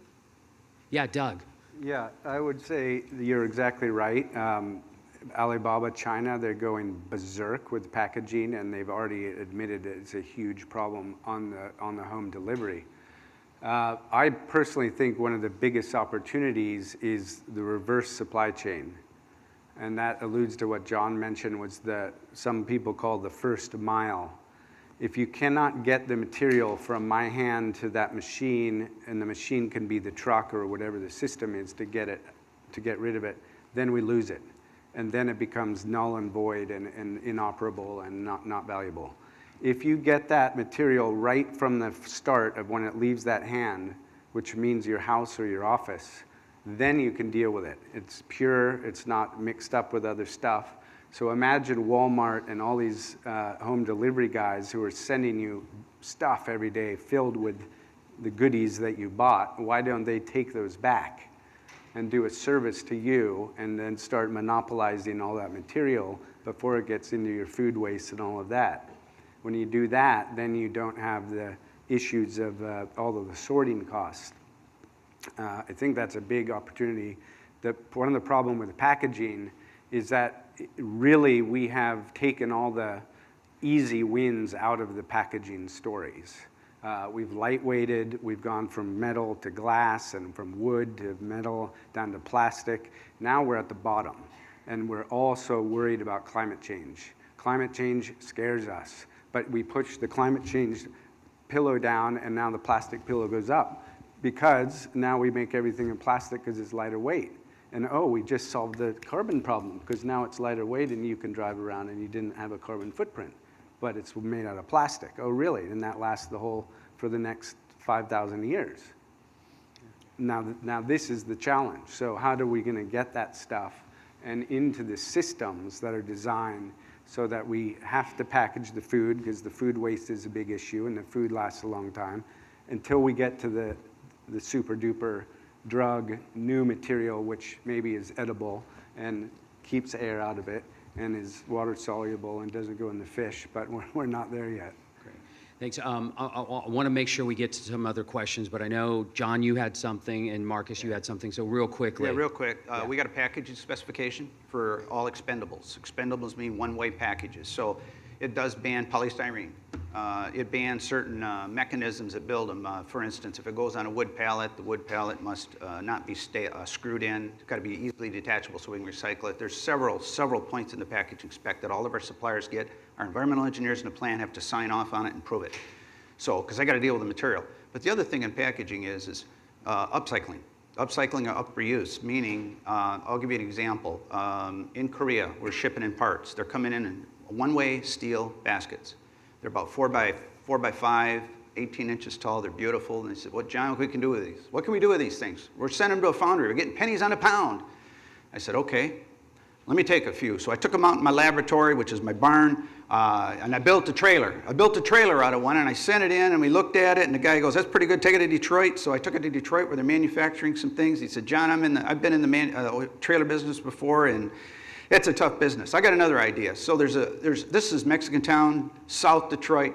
Yeah, Doug. Yeah, I would say you're exactly right. Alibaba, China, they're going berserk with packaging, and they've already admitted that it's a huge problem on the home delivery. I personally think one of the biggest opportunities is the reverse supply chain. And that alludes to what John mentioned, was that some people call the first mile. If you cannot get the material from my hand to that machine, and the machine can be the truck or whatever the system is to get rid of it, then we lose it. And then it becomes null and void and inoperable and not valuable. If you get that material right from the start of when it leaves that hand, which means your house or your office, then you can deal with it. It's pure, it's not mixed up with other stuff. So imagine Walmart and all these home delivery guys who are sending you stuff every day filled with the goodies that you bought. Why don't they take those back and do a service to you and then start monopolizing all that material before it gets into your food waste and all of that? When you do that, then you don't have the issues of all of the sorting costs. I think that's a big opportunity. One of the problems with packaging is that really we have taken all the easy wins out of the packaging stories. We've lightweighted, we've gone from metal to glass and from wood to metal down to plastic. Now we're at the bottom, and we're also worried about climate change. Climate change scares us. But we push the climate change pillow down, and now the plastic pillow goes up, because now we make everything in plastic because it's lighter weight. And oh, we just solved the carbon problem because now it's lighter weight and you can drive around and you didn't have a carbon footprint, but it's made out of plastic. Oh, really? And that lasts for the next 5,000 years. Now this is the challenge. So how are we going to get that stuff and into the systems that are designed so that we have to package the food, because the food waste is a big issue and the food lasts a long time, until we get to the super duper drug new material, which maybe is edible and keeps air out of it and is water soluble and doesn't go in the fish, but we're not there yet. Thanks. I want to make sure we get to some other questions, but I know, John, you had something, and Marcus, you had something, so real quickly. Yeah, real quick. We got a packaging specification for all expendables. Expendables mean one-way packages. So it does ban polystyrene. It bans certain mechanisms that build them. For instance, if it goes on a wood pallet, the wood pallet must not be screwed in. It's got to be easily detachable so we can recycle it. There's several points in the packaging spec that all of our suppliers get. Our environmental engineers in the plant have to sign off on it and prove it. So, because I got to deal with the material. But the other thing in packaging is upcycling. Upcycling or up reuse, meaning, I'll give you an example. In Korea, we're shipping in parts. They're coming in one-way steel baskets. They're about 4 by 5, 18 inches tall. They're beautiful. And they said, "What, John, what can we do with these? What can we do with these things? We're sending them to a foundry. We're getting pennies on a pound." I said, "Okay, let me take a few." So I took them out in my laboratory, which is my barn, and I built a trailer. I built a trailer out of one, and I sent it in, and we looked at it, and the guy goes, "That's pretty good. Take it to Detroit." So I took it to Detroit where they're manufacturing some things. He said, "John, I've been in the trailer business before, and it's a tough business. I got another idea." So this is Mexican town, South Detroit,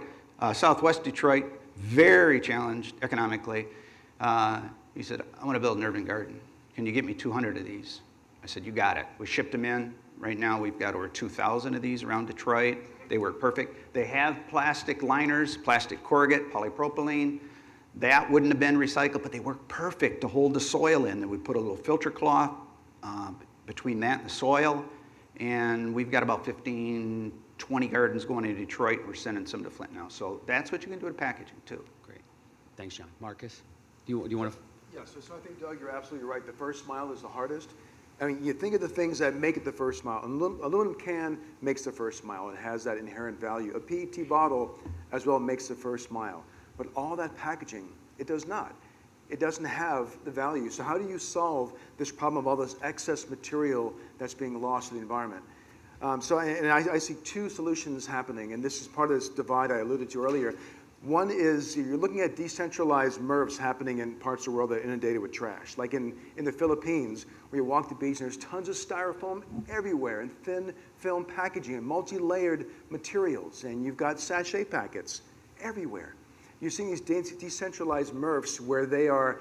Southwest Detroit, very challenged economically. He said, "I want to build an urban garden. Can you get me 200 of these?" I said, "You got it." We shipped them in. Right now we've got over 2,000 of these around Detroit. They work perfect. They have plastic liners, plastic corrugate, polypropylene. That wouldn't have been recycled, but they work perfect to hold the soil in. Then we put a little filter cloth between that and the soil. And we've got about 15, 20 gardens going to Detroit. We're sending some to Flint now. So that's what you can do with packaging, too. Great. Thanks, John. Marcus, do you want to? Yeah, so I think, Doug, you're absolutely right. The first mile is the hardest. I mean, you think of the things that make it the first mile. An aluminum can makes the first mile. It has that inherent value. A PET bottle as well makes the first mile. But all that packaging, it does not. It doesn't have the value. So how do you solve this problem of all this excess material that's being lost to the environment? I see two solutions happening, and this is part of this divide I alluded to earlier. One is you're looking at decentralized MRFs happening in parts of the world that are inundated with trash. Like in the Philippines, where you walk the beach and there's tons of styrofoam everywhere and thin film packaging and multi-layered materials, and you've got sachet packets everywhere. You're seeing these decentralized MRFs where they are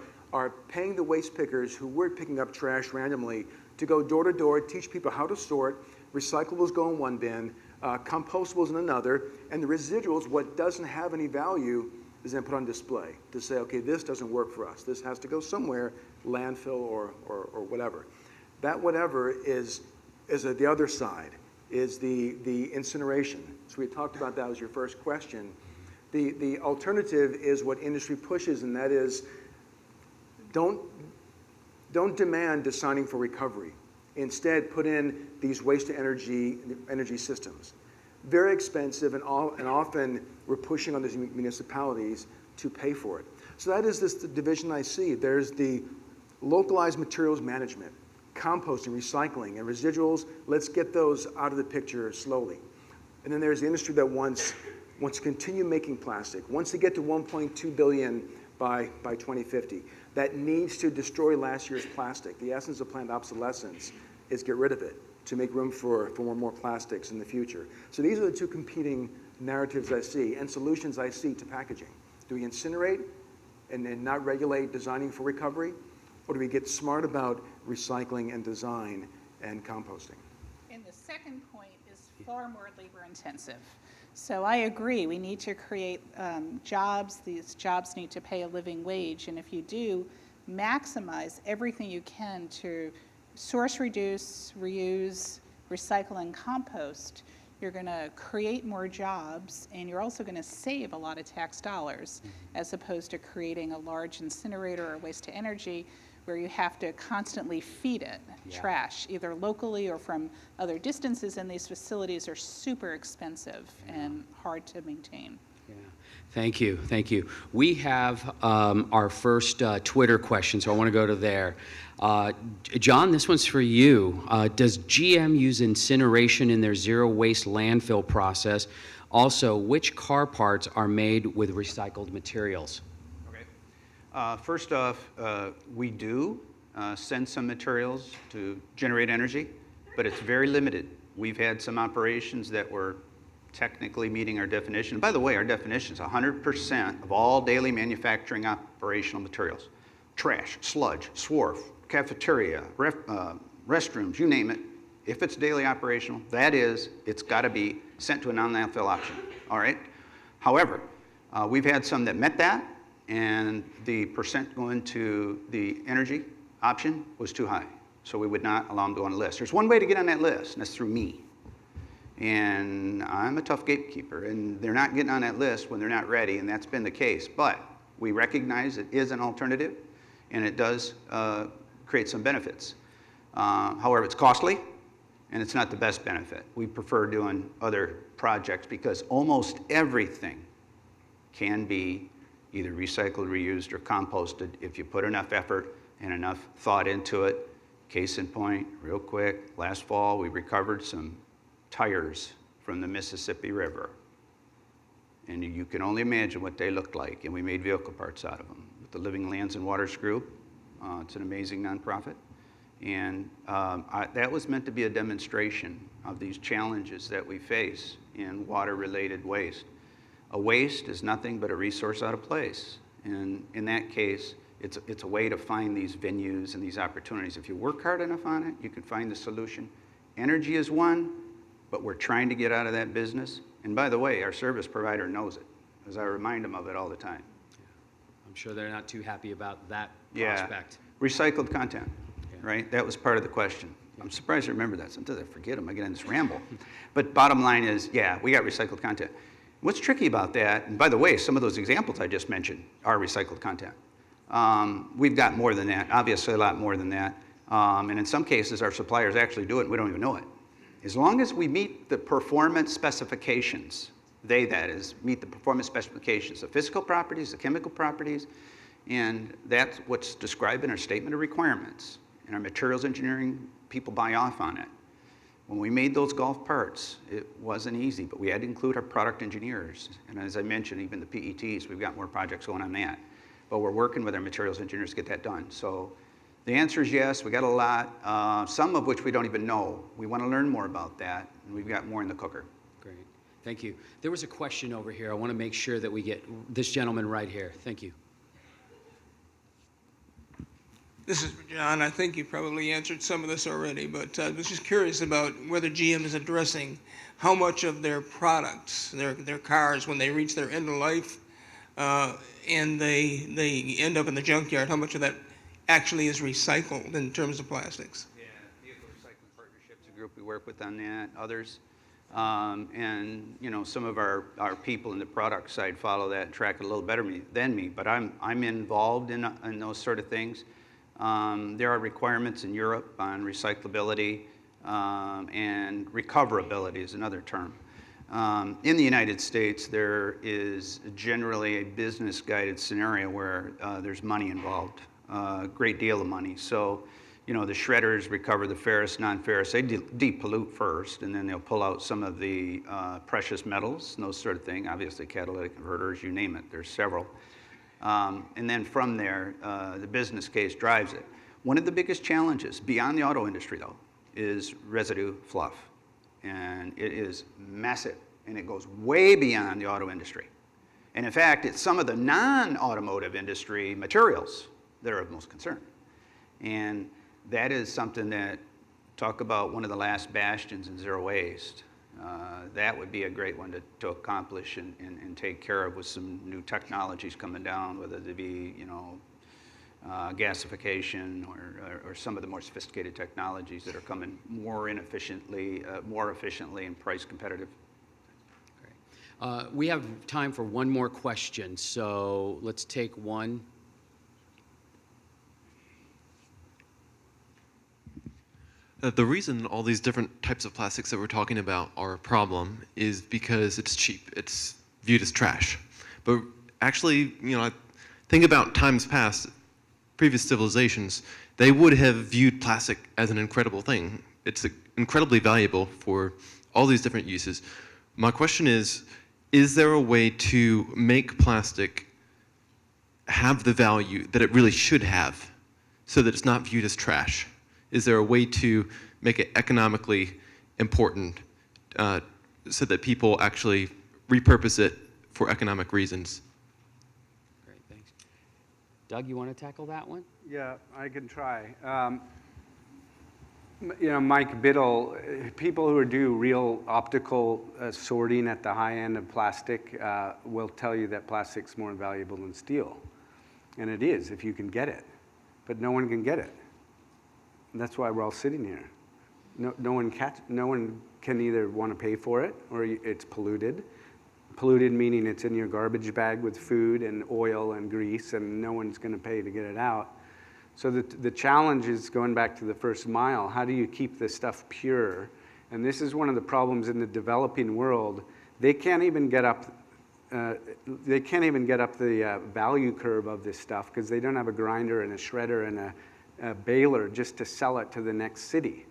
paying the waste pickers who were picking up trash randomly to go door to door, teach people how to sort. Recyclables go in one bin, compostables in another, and the residuals, what doesn't have any value, is then put on display to say, okay, this doesn't work for us. This has to go somewhere, landfill or whatever. That whatever is at the other side, is the incineration. So we talked about that as your first question. The alternative is what industry pushes, and that is don't demand designing for recovery. Instead, put in these waste-to-energy systems. Very expensive, and often we're pushing on these municipalities to pay for it. So that is the division I see. There's the localized materials management, composting, recycling, and residuals. Let's get those out of the picture slowly. And then there's the industry that wants to continue making plastic, wants to get to 1.2 billion by 2050, that needs to destroy last year's plastic. The essence of planned obsolescence is get rid of it to make room for more plastics in the future. So these are the two competing narratives I see and solutions I see to packaging. Do we incinerate and then not regulate designing for recovery? Or do we get smart about recycling and design and composting? And the second point is far more labor intensive. So I agree, we need to create jobs. These jobs need to pay a living wage. And if you do, maximize everything you can to source, reduce, reuse, recycle, and compost, you're going to create more jobs, and you're also going to save a lot of tax dollars, as opposed to creating a large incinerator or waste to energy where you have to constantly feed it trash, either locally or from other distances, and these facilities are super expensive and hard to maintain. Yeah. Thank you. Thank you. We have our first Twitter question, so I want to go to there. John, this one's for you. Does GM use incineration in their zero waste landfill process? Also, which car parts are made with recycled materials? Okay. First off, we do send some materials to generate energy, but it's very limited. We've had some operations that were technically meeting our definition. By the way, our definition is 100% of all daily manufacturing operational materials. Trash, sludge, swarf, cafeteria, restrooms, you name it. If it's daily operational, that is, it's got to be sent to a non-landfill option, all right? However, we've had some that met that, and the percent going to the energy option was too high, so we would not allow them to go on the list. There's one way to get on that list, and that's through me. And I'm a tough gatekeeper, and they're not getting on that list when they're not ready, and that's been the case. But we recognize it is an alternative, and it does create some benefits. However, it's costly, and it's not the best benefit. We prefer doing other projects because almost everything can be either recycled, reused, or composted if you put enough effort and enough thought into it. Case in point, real quick, last fall we recovered some tires from the Mississippi River. And you can only imagine what they looked like, and we made vehicle parts out of them. With the Living Lands and Waters Group, it's an amazing nonprofit. And that was meant to be a demonstration of these challenges that we face in water-related waste. A waste is nothing but a resource out of place. And in that case, it's a way to find these venues and these opportunities. If you work hard enough on it, you can find the solution. Energy is one, but we're trying to get out of that business. And by the way, our service provider knows it, as I remind them of it all the time. I'm sure they're not too happy about that Yeah. prospect. Recycled content, right? That was part of the question. I'm surprised I remember that. Sometimes I forget them. I get in this ramble. But bottom line is, yeah, we got recycled content. What's tricky about that, and by the way, some of those examples I just mentioned are recycled content. We've got more than that, obviously a lot more than that. And in some cases, our suppliers actually do it, and we don't even know it. As long as we meet the performance specifications, that is, meet the performance specifications, the physical properties, the chemical properties, and that's what's described in our statement of requirements. And our materials engineering people buy off on it. When we made those golf parts, it wasn't easy, but we had to include our product engineers. And as I mentioned, even the PETs, we've got more projects going on that. But we're working with our materials engineers to get that done. So the answer is yes, we got a lot, some of which we don't even know. We want to learn more about that, and we've got more in the cooker. Great, thank you. There was a question over here. I want to make sure that we get this gentleman right here. Thank you. This is for John. I think you probably answered some of this already, but I was just curious about whether GM is addressing how much of their products, their cars, when they reach their end of life and they end up in the junkyard, how much of that actually is recycled in terms of plastics? Yeah, Vehicle Recycling Partnership's a group we work with on that, others. And you know, some of our people in the product side follow that and track it a little better than me, but I'm involved in those sort of things. There are requirements in Europe on recyclability, and recoverability is another term. In the United States, there is generally a business-guided scenario where there's money involved, a great deal of money. So, you know, the shredders recover the ferrous, non-ferrous. They depollute first, and then they'll pull out some of the precious metals and those sort of things. Obviously, catalytic converters, you name it. There's several. And then from there, the business case drives it. One of the biggest challenges beyond the auto industry, though, is residue fluff. And it is massive, and it goes way beyond the auto industry. And in fact, it's some of the non-automotive industry materials that are of most concern. And that is something that, talk about one of the last bastions in zero waste. That would be a great one to accomplish and take care of with some new technologies coming down, whether they be, you know, gasification or some of the more sophisticated technologies that are coming more efficiently and price competitive. Great. We have time for one more question, so let's take one. The reason all these different types of plastics that we're talking about are a problem is because it's cheap. It's viewed as trash. But actually, you know, think about times past, previous civilizations, they would have viewed plastic as an incredible thing. It's incredibly valuable for all these different uses. My question is there a way to make plastic have the value that it really should have so that it's not viewed as trash? Is there a way to make it economically important so that people actually repurpose it for economic reasons? Great, thanks. Doug, you want to tackle that one? Yeah, I can try. Mike Biddle, people who do real optical sorting at the high end of plastic will tell you that plastic's more valuable than steel. And it is, if you can get it. But no one can get it. And that's why we're all sitting here. No one can either want to pay for it or it's polluted. Polluted meaning it's in your garbage bag with food and oil and grease, and no one's going to pay to get it out. So the challenge is going back to the first mile. How do you keep this stuff pure? And this is one of the problems in the developing world. They can't even get up the value curve of this stuff because they don't have a grinder and a shredder and a baler just to sell it to the next city.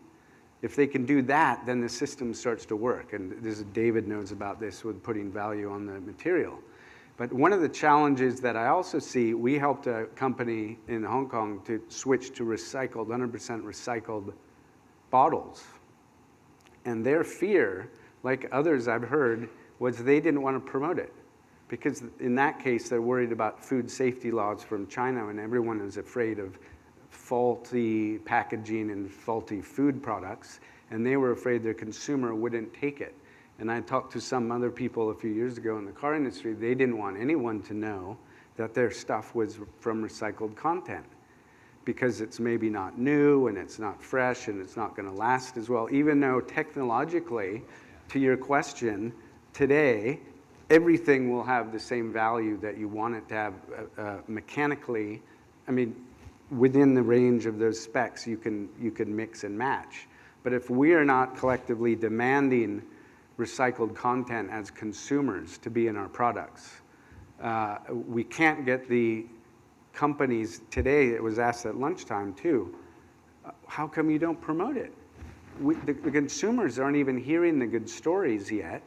If they can do that, then the system starts to work. And David knows about this with putting value on the material. But one of the challenges that I also see, we helped a company in Hong Kong to switch to 100% recycled bottles. And their fear, like others I've heard, was they didn't want to promote it. Because in that case, they're worried about food safety laws from China, and everyone is afraid of faulty packaging and faulty food products, and they were afraid their consumer wouldn't take it. And I talked to some other people a few years ago in the car industry. They didn't want anyone to know that their stuff was from recycled content because it's maybe not new and it's not fresh and it's not going to last as well, even though technologically, to your question, today, everything will have the same value that you want it to have mechanically. I mean, within the range of those specs, you can mix and match. But if we are not collectively demanding recycled content as consumers to be in our products, we can't get the companies today. It was asked at lunchtime too, how come you don't promote it? The consumers aren't even hearing the good stories yet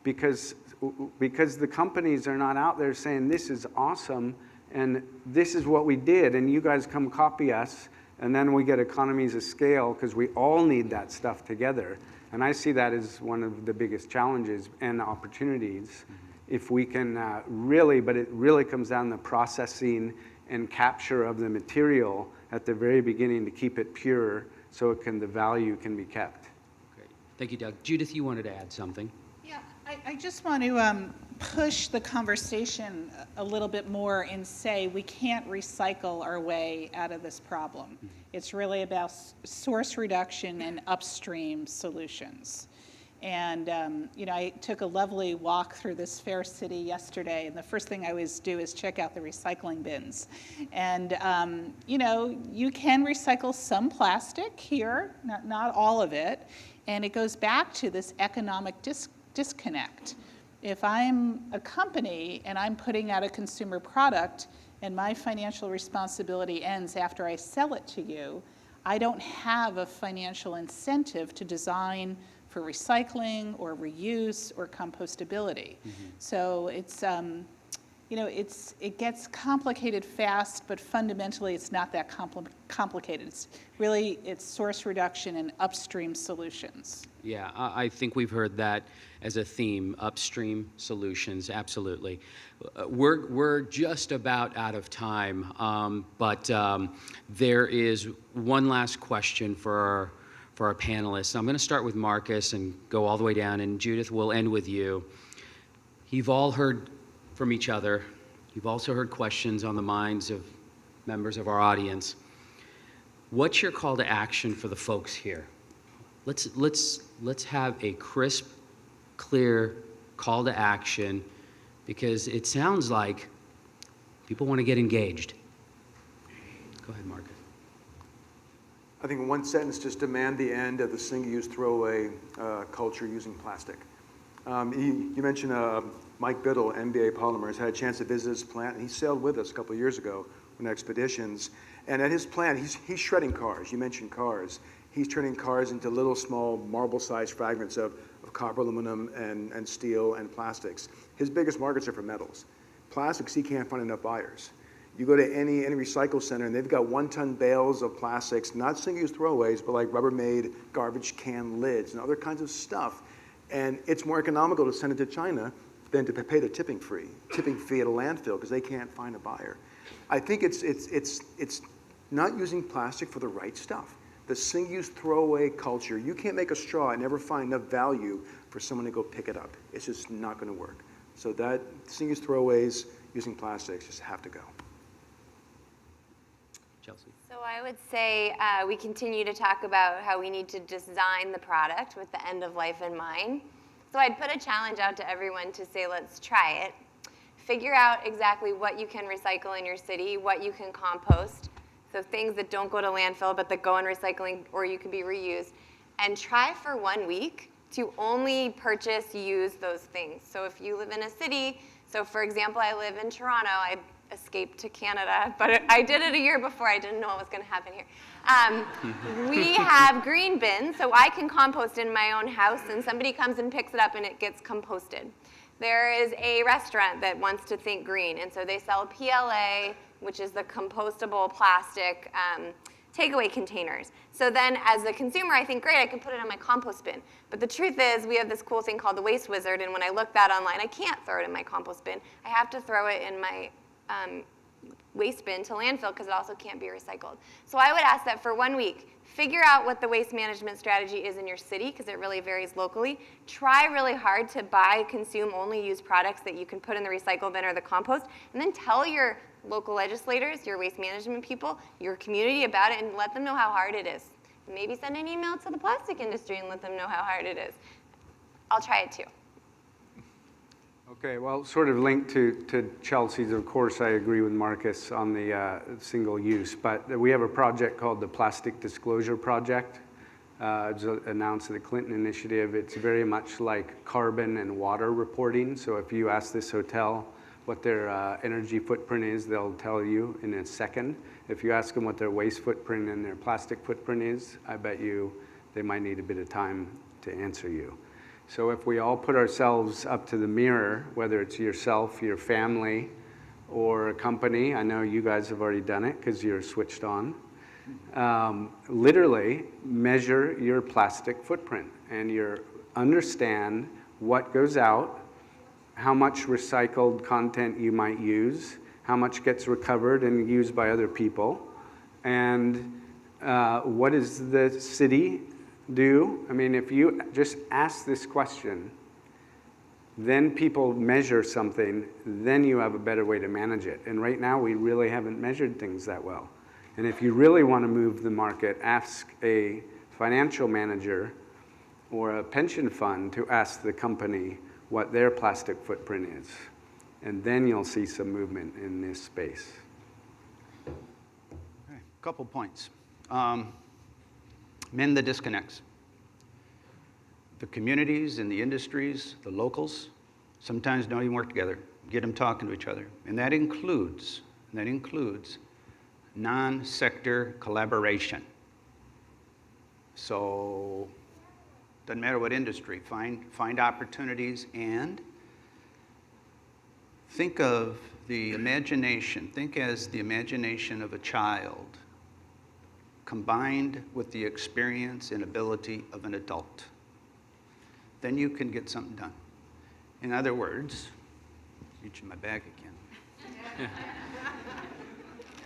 because the companies are not out there saying this is awesome and this is what we did and you guys come copy us, and then we get economies of scale because we all need that stuff together. And I see that as one of the biggest challenges and opportunities if we can really, but it really comes down to processing and capture of the material at the very beginning to keep it pure so the value can be kept. Great. Thank you, Doug. Judith, you wanted to add something. Yeah, I just want to push the conversation a little bit more and say we can't recycle our way out of this problem. It's really about source reduction and upstream solutions. And, I took a lovely walk through this fair city yesterday, and the first thing I always do is check out the recycling bins. And, you can recycle some plastic here, not all of it, and it goes back to this economic disconnect. If I'm a company and I'm putting out a consumer product and my financial responsibility ends after I sell it to you, I don't have a financial incentive to design for recycling or reuse or compostability. So it's, it gets complicated fast, but fundamentally it's not that complicated. It's source reduction and upstream solutions. Yeah, I think we've heard that as a theme, upstream solutions, absolutely. We're just about out of time, but there is one last question for our panelists. I'm going to start with Marcus and go all the way down, and Judith, we'll end with you. You've all heard from each other. You've also heard questions on the minds of members of our audience. What's your call to action for the folks here? Let's have a crisp, clear call to action, because it sounds like people want to get engaged. Go ahead, Marcus. I think in one sentence, just demand the end of the single-use throwaway culture using plastic. You mentioned Mike Biddle, MBA Polymers, had a chance to visit his plant, and he sailed with us a couple of years ago on expeditions. And at his plant, he's shredding cars. You mentioned cars. He's turning cars into little, small, marble-sized fragments of copper, aluminum, and steel, and plastics. His biggest markets are for metals. Plastics, he can't find enough buyers. You go to any recycle center, and they've got 1-ton bales of plastics, not single-use throwaways, but like Rubbermaid garbage can lids and other kinds of stuff. And it's more economical to send it to China than to pay the tipping fee at a landfill because they can't find a buyer. I think it's not using plastic for the right stuff. The single-use throwaway culture, you can't make a straw and never find enough value for someone to go pick it up. It's just not going to work. So that single-use throwaways using plastics just have to go. Chelsea. So I would say we continue to talk about how we need to design the product with the end of life in mind. So I'd put a challenge out to everyone to say, let's try it. Figure out exactly what you can recycle in your city, what you can compost, so things that don't go to landfill but that go in recycling or you can be reused, and try for 1 week to only purchase, use those things. So if you live in a city, so for example, I live in Toronto, I escaped to Canada, but I did it a year before. I didn't know what was going to happen here. We have green bins, so I can compost in my own house, and somebody comes and picks it up, and it gets composted. There is a restaurant that wants to think green, and so they sell PLA, which is the compostable plastic takeaway containers. So then as a consumer, I think, great, I can put it in my compost bin. But the truth is, we have this cool thing called the Waste Wizard, and when I look that online, I can't throw it in my compost bin. I have to throw it in my waste bin to landfill because it also can't be recycled. So I would ask that for 1 week, figure out what the waste management strategy is in your city because it really varies locally. Try really hard to buy, consume, only use products that you can put in the recycle bin or the compost, and then tell your local legislators, your waste management people, your community about it and let them know how hard it is. Maybe send an email to the plastic industry and let them know how hard it is. I'll try it too. Okay, well, sort of linked to Chelsea's, of course, I agree with Marcus on the single use, but we have a project called the Plastic Disclosure Project. It was announced at the Clinton Initiative. It's very much like carbon and water reporting. So if you ask this hotel what their energy footprint is, they'll tell you in a second. If you ask them what their waste footprint and their plastic footprint is, I bet you they might need a bit of time to answer you. So if we all put ourselves up to the mirror, whether it's yourself, your family, or a company, I know you guys have already done it because you're switched on, literally measure your plastic footprint and understand what goes out, how much recycled content you might use, how much gets recovered and used by other people, and what does the city do? I mean, if you just ask this question, then people measure something, then you have a better way to manage it. And right now, we really haven't measured things that well. And if you really want to move the market, ask a financial manager or a pension fund to ask the company what their plastic footprint is. And then you'll see some movement in this space. Okay, couple points. Mend the disconnects. The communities and the industries, the locals, sometimes don't even work together. Get them talking to each other. And that includes non-sector collaboration. So, doesn't matter what industry, find opportunities and think of the imagination, think as the imagination of a child combined with the experience and ability of an adult. Then you can get something done. In other words, reaching my bag again.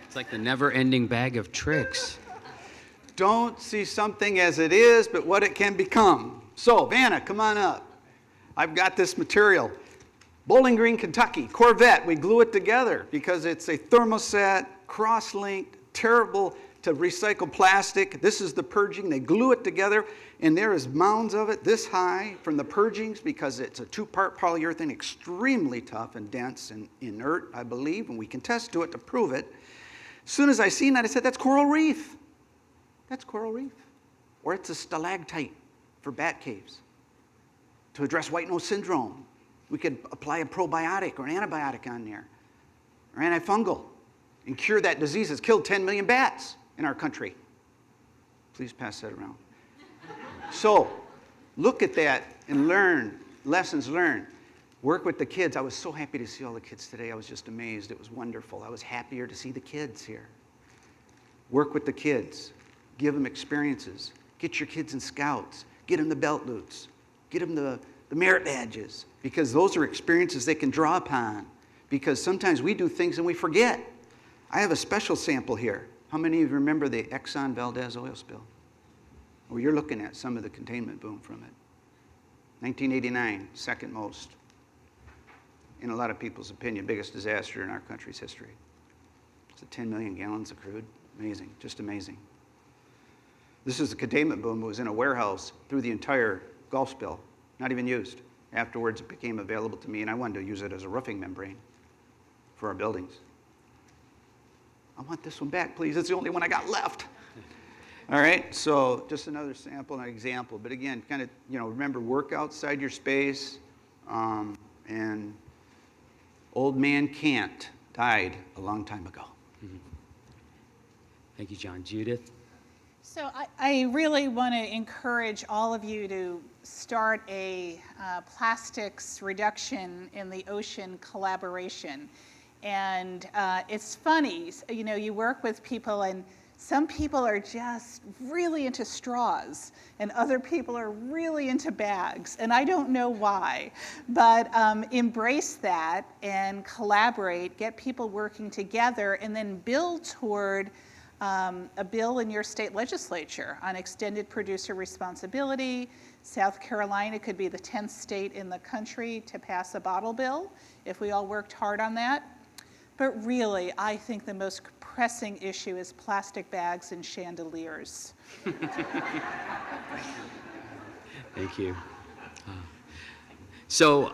It's like the never-ending bag of tricks. Don't see something as it is, but what it can become. So, Vanna, come on up. I've got this material. Bowling Green, Kentucky, Corvette. We glue it together because it's a thermoset, cross-linked, terrible to recycle plastic. This is the purging. They glue it together, and there is mounds of it this high from the purgings because it's a two-part polyurethane, extremely tough and dense and inert, I believe, and we can test to it to prove it. As soon as I seen that, I said, that's coral reef. That's coral reef. Or it's a stalactite for bat caves to address white nose syndrome. We could apply a probiotic or an antibiotic on there, or antifungal, and cure that disease that's killed 10 million bats in our country. Please pass that around. So, look at that and learn, lessons learned. Work with the kids. I was so happy to see all the kids today. I was just amazed. It was wonderful. I was happier to see the kids here. Work with the kids. Give them experiences. Get your kids in scouts. Get them the belt loops. Get them the merit badges, because those are experiences they can draw upon. Because sometimes we do things and we forget. I have a special sample here. How many of you remember the Exxon Valdez oil spill? Well, you're looking at some of the containment boom from it. 1989, second most. In a lot of people's opinion, biggest disaster in our country's history. It's 10 million gallons of crude. Amazing, just amazing. This is the containment boom. It was in a warehouse through the entire Gulf spill, not even used. Afterwards, it became available to me, and I wanted to use it as a roofing membrane for our buildings. I want this one back, please. It's the only one I got left. All right, so just another sample and an example. But again, kind of, remember, work outside your space. And old man Kant died a long time ago. Mm-hmm. Thank you, John. Judith? So I really want to encourage all of you to start a plastics reduction in the ocean collaboration. And it's funny, you work with people, and some people are just really into straws, and other people are really into bags, and I don't know why. But embrace that and collaborate, get people working together, and then build toward a bill in your state legislature on extended producer responsibility. South Carolina could be the 10th state in the country to pass a bottle bill if we all worked hard on that. But really, I think the most pressing issue is plastic bags and chandeliers. Thank you. So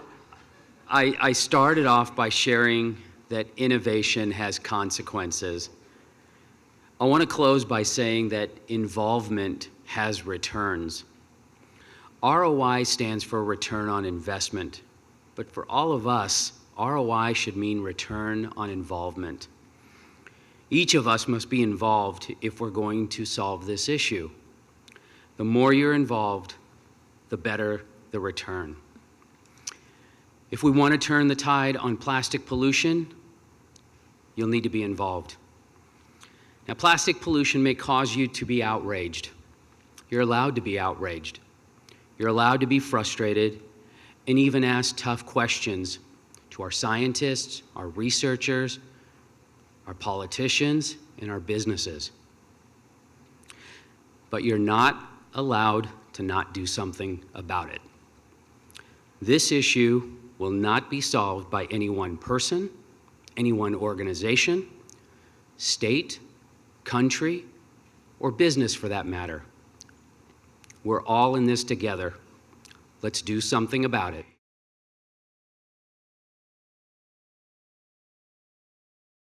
I started off by sharing that innovation has consequences. I want to close by saying that involvement has returns. ROI stands for return on investment, but for all of us, ROI should mean return on involvement. Each of us must be involved if we're going to solve this issue. The more you're involved, the better the return. If we want to turn the tide on plastic pollution, you'll need to be involved. Now, plastic pollution may cause you to be outraged. You're allowed to be outraged. You're allowed to be frustrated and even ask tough questions to our scientists, our researchers, our politicians, and our businesses. But you're not allowed to not do something about it. This issue will not be solved by any one person, any one organization, state, country, or business for that matter. We're all in this together. Let's do something about it.